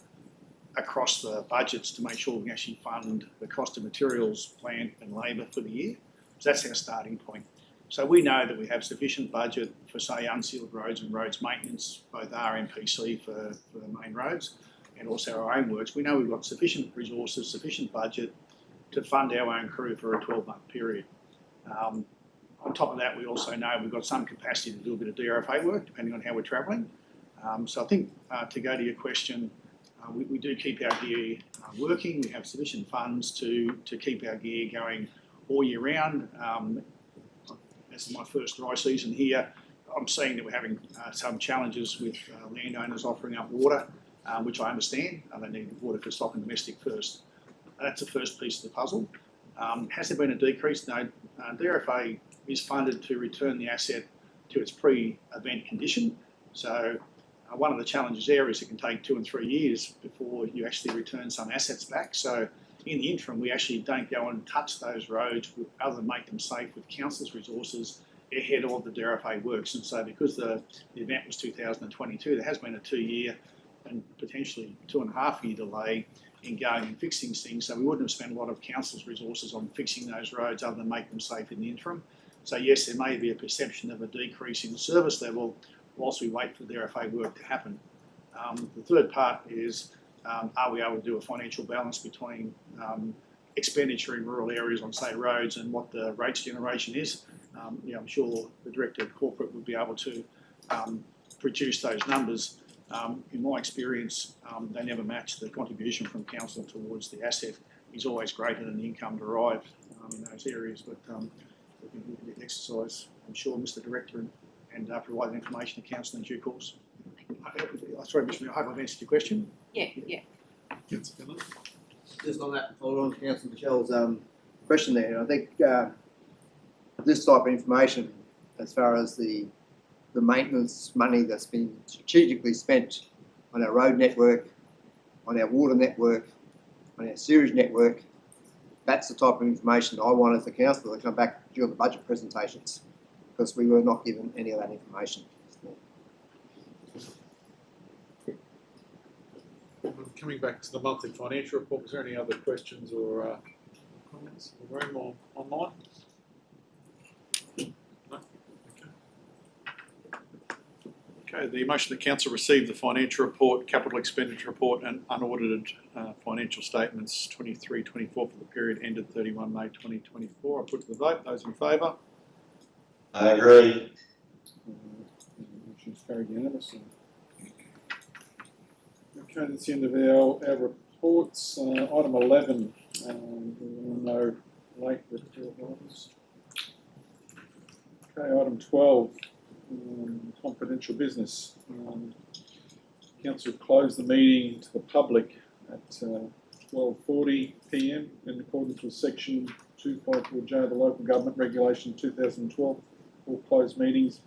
across the budgets to make sure we can actually fund the cost of materials, plant and labour for the year. So that's our starting point. So we know that we have sufficient budget for, say, unsealed roads and roads maintenance, both RMPC for the main roads and also our own works. We know we've got sufficient resources, sufficient budget to fund our own crew for a 12-month period. On top of that, we also know we've got some capacity to do a bit of DRFA work, depending on how we're travelling. So I think to go to your question, we do keep our gear working. We have sufficient funds to keep our gear going all year round. This is my first dry season here. I'm seeing that we're having some challenges with landowners offering up water, which I understand. They need water for stock and domestic first. That's the first piece of the puzzle. Has there been a decrease? No. DRFA is funded to return the asset to its pre-event condition. So one of the challenges there is it can take 2 and 3 years before you actually return some assets back. So in the interim, we actually don't go and touch those roads other than make them safe with council's resources ahead of the DRFA works. And so because the event was 2022, there has been a 2-year and potentially 2.5-year delay in going and fixing things. So we wouldn't have spent a lot of council's resources on fixing those roads other than make them safe in the interim. So yes, there may be a perception of a decrease in the service level whilst we wait for the DRFA work to happen. The third part is, are we able to do a financial balance between expenditure in rural areas on, say, roads and what the rates generation is? I'm sure the Director of Corporate would be able to produce those numbers. In my experience, they never match. The contribution from council towards the asset is always greater than the income derived in those areas. But we can look at the exercise, I'm sure, Mr. Director, and provide the information to council in due course. Sorry, Mr. Mayor, I hope I've answered your question. Yeah. Just on that, follow on Councillor Michelle's question there, I think this type of information, as far as the maintenance money that's been strategically spent on our road network, on our water network, on our sewage network, that's the type of information I want as the council to come back during the budget presentations, because we were not given any of that information. Coming back to the monthly financial report, is there any other questions or comments in the room or online? No? Okay, the motion that council received the financial report, capital expenditure report and unaudited financial statements 23-24 for the period ended 31 May 2024. I put to the vote. Those in favour? I agree. Motion's carried unanimously. Okay, that's the end of our reports. Item 11, no late report items. Okay, item 12, confidential business. Council closed the meeting to the public at 12:40 PM in accordance with section 254J of the Local Government Regulation 2012, all closed meetings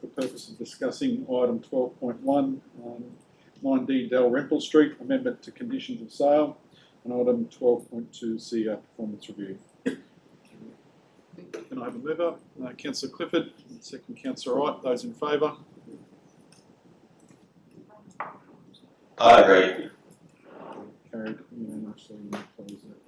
for the purpose of discussing item 12.1, 9D Dalrymple Street, amendment to conditions of sale, and item 12.2 CR performance review. Can I have a mover? Councillor Clifford, second Councillor Wright. Those in favour? I agree. Carried unanimously. Close that.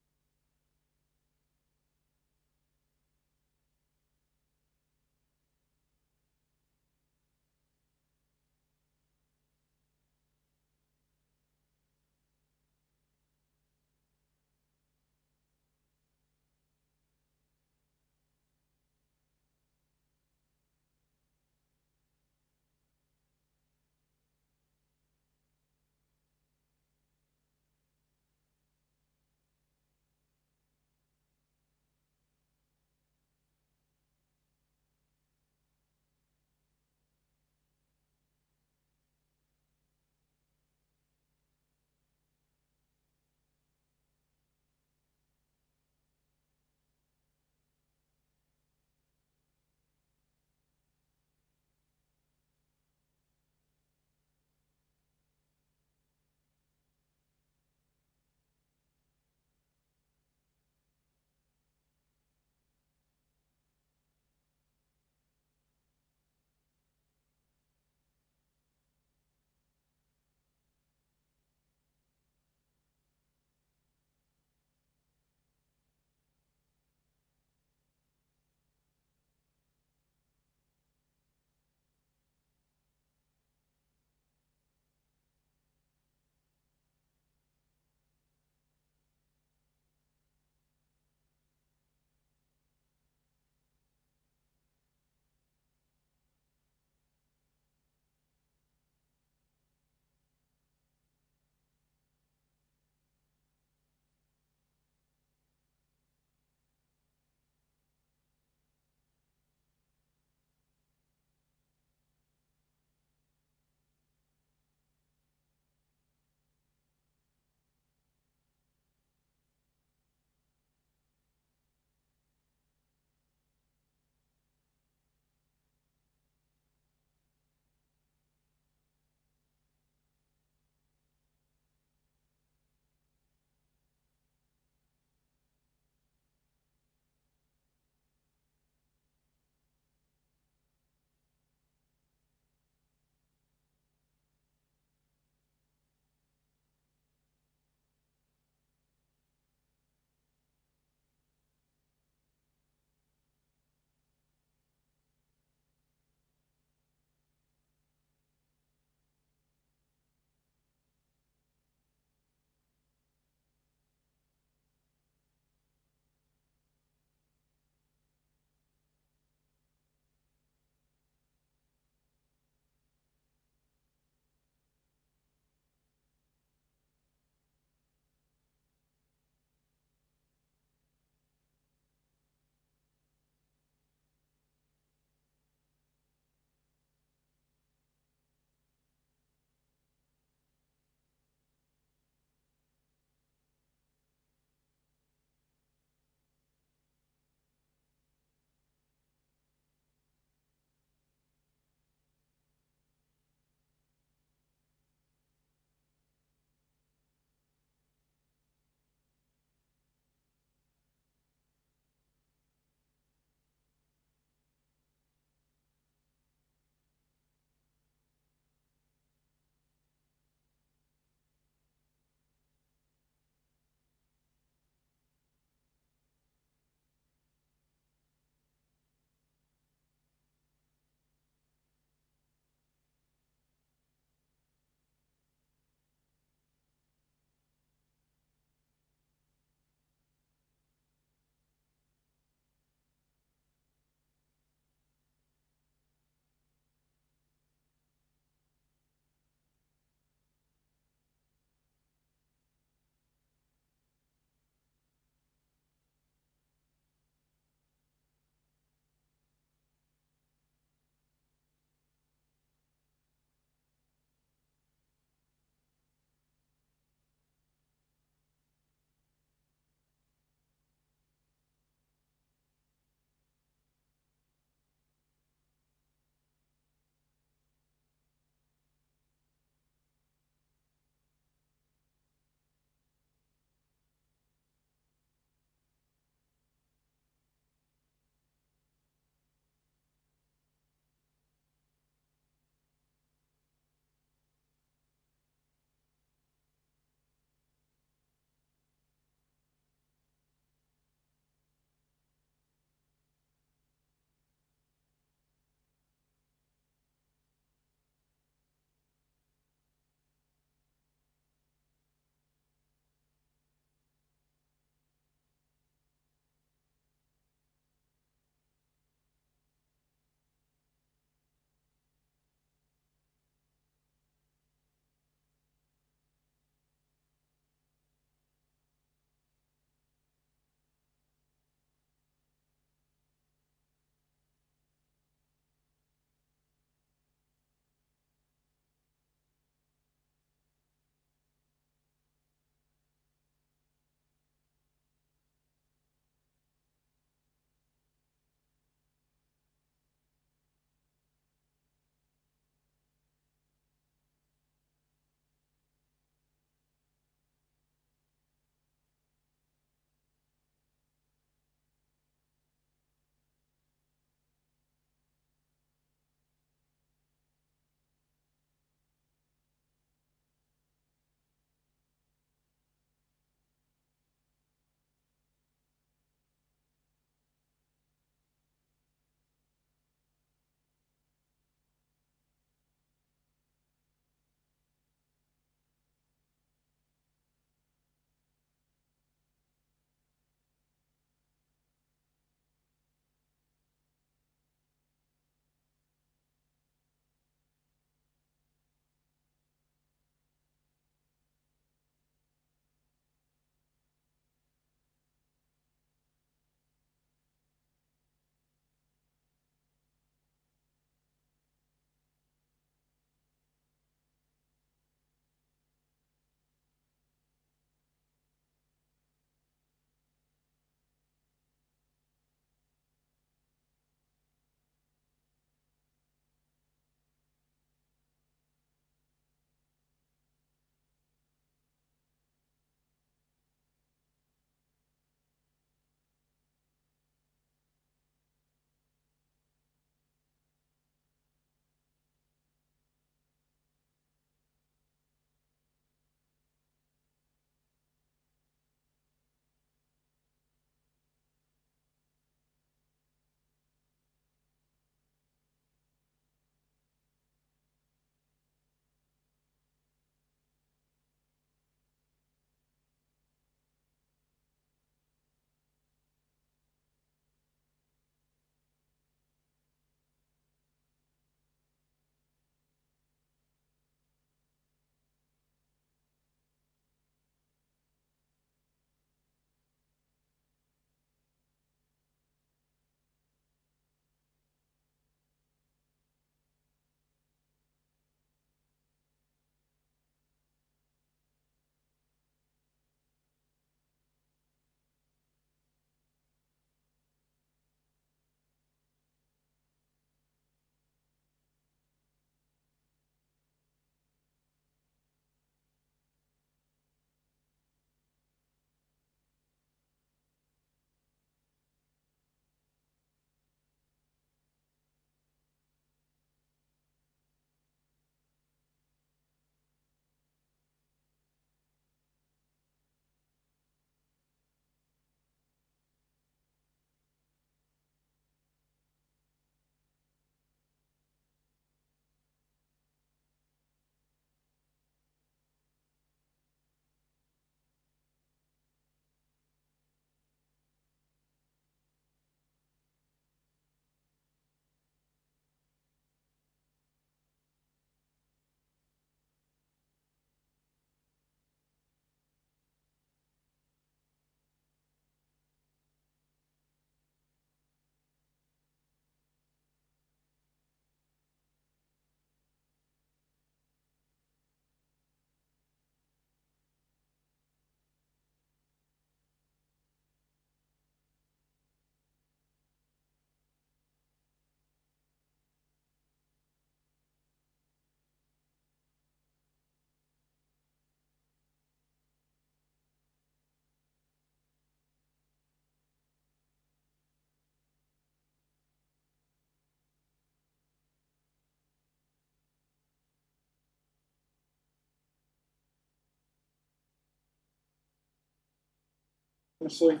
Honestly.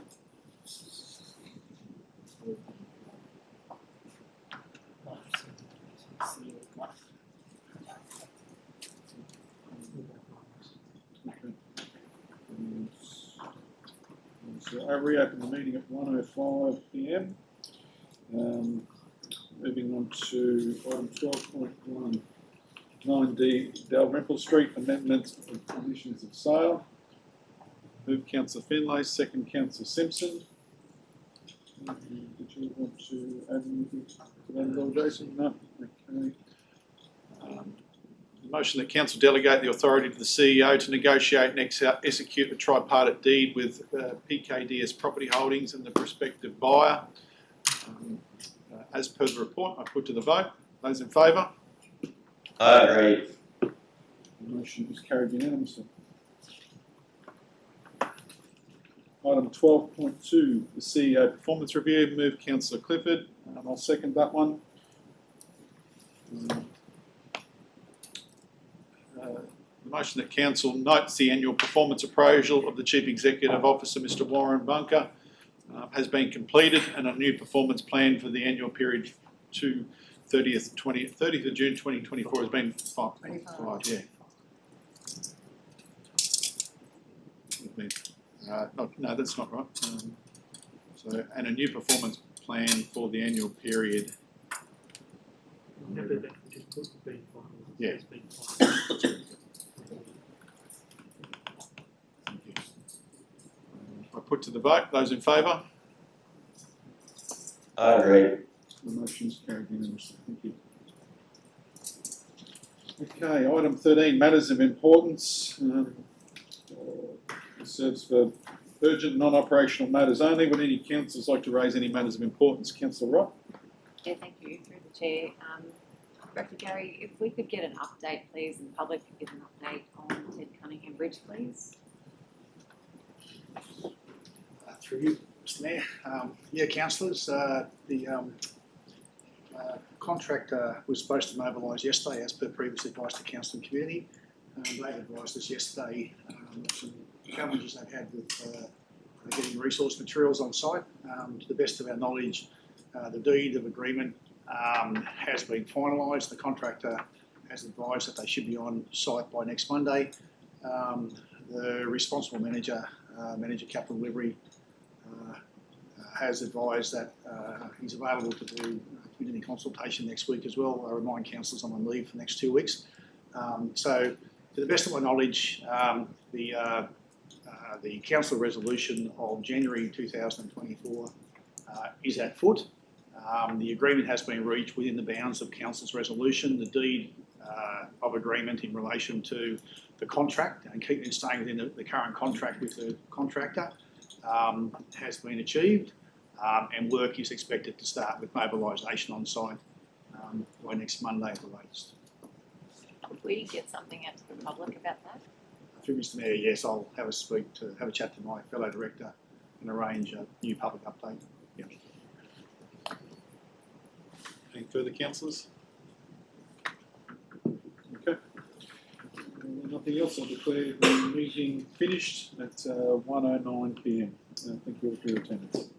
So I reopen the meeting at 1:05 p.m. Moving on to item 12.1, 9D Dalrymple Street, amendment of conditions of sale. Move Councillor Finlay, second Councillor Simpson. Did you want to add anything to that at all, Jason? No? Okay. Motion that Council delegate the authority to the CEO to negotiate and execute a tripartite deed with PKDS Property Holdings and the prospective buyer. As per the report, I put to the vote. Those in favour? I agree. The motion is carried unanimously. Item 12.2, the CEO performance review. Move Councillor Clifford. I'll second that one. The motion that Council notes the annual performance appraisal of the Chief Executive Officer, Mr. Warren Bunker, has been completed, and a new performance plan for the annual period to 30th of June 2024 has been filed. Yeah. No, that's not right. And a new performance plan for the annual period. Yeah. I put to the vote. Those in favour? I agree. The motion is carried unanimously. Thank you. Okay, item 13, matters of importance. It serves for urgent non-operational matters only. Would any councillors like to raise any matters of importance? Councillor Rock? Yeah, thank you, through the chair. Director Gary, if we could get an update, please, and the public could get an update on Ted Cunningham Bridge, please. Through you, Mr Mayor. Yeah, councillors, the contractor was supposed to mobilise yesterday as per previous advice to council and community. They advised us yesterday some challenges they've had with getting resource materials on site. To the best of our knowledge, the deed of agreement has been finalised. The contractor has advised that they should be on site by next Monday. The responsible manager, Manager Capital Delivery, has advised that he's available to do community consultation next week as well. I remind councillors I'm on leave for the next 2 weeks. So, to the best of my knowledge, the council resolution of January 2024 is at foot. The agreement has been reached within the bounds of council's resolution. The deed of agreement in relation to the contract and keeping staying within the current contract with the contractor has been achieved, and work is expected to start with mobilisation on site by next Monday at the latest. Could we get something out to the public about that? Through Mr Mayor, yes, I'll have a chat to my fellow director and arrange a new public update. Yeah. Any further councillors? Okay. Nothing else. I declare the meeting finished at 1:09 p.m. Thank you all for your attendance.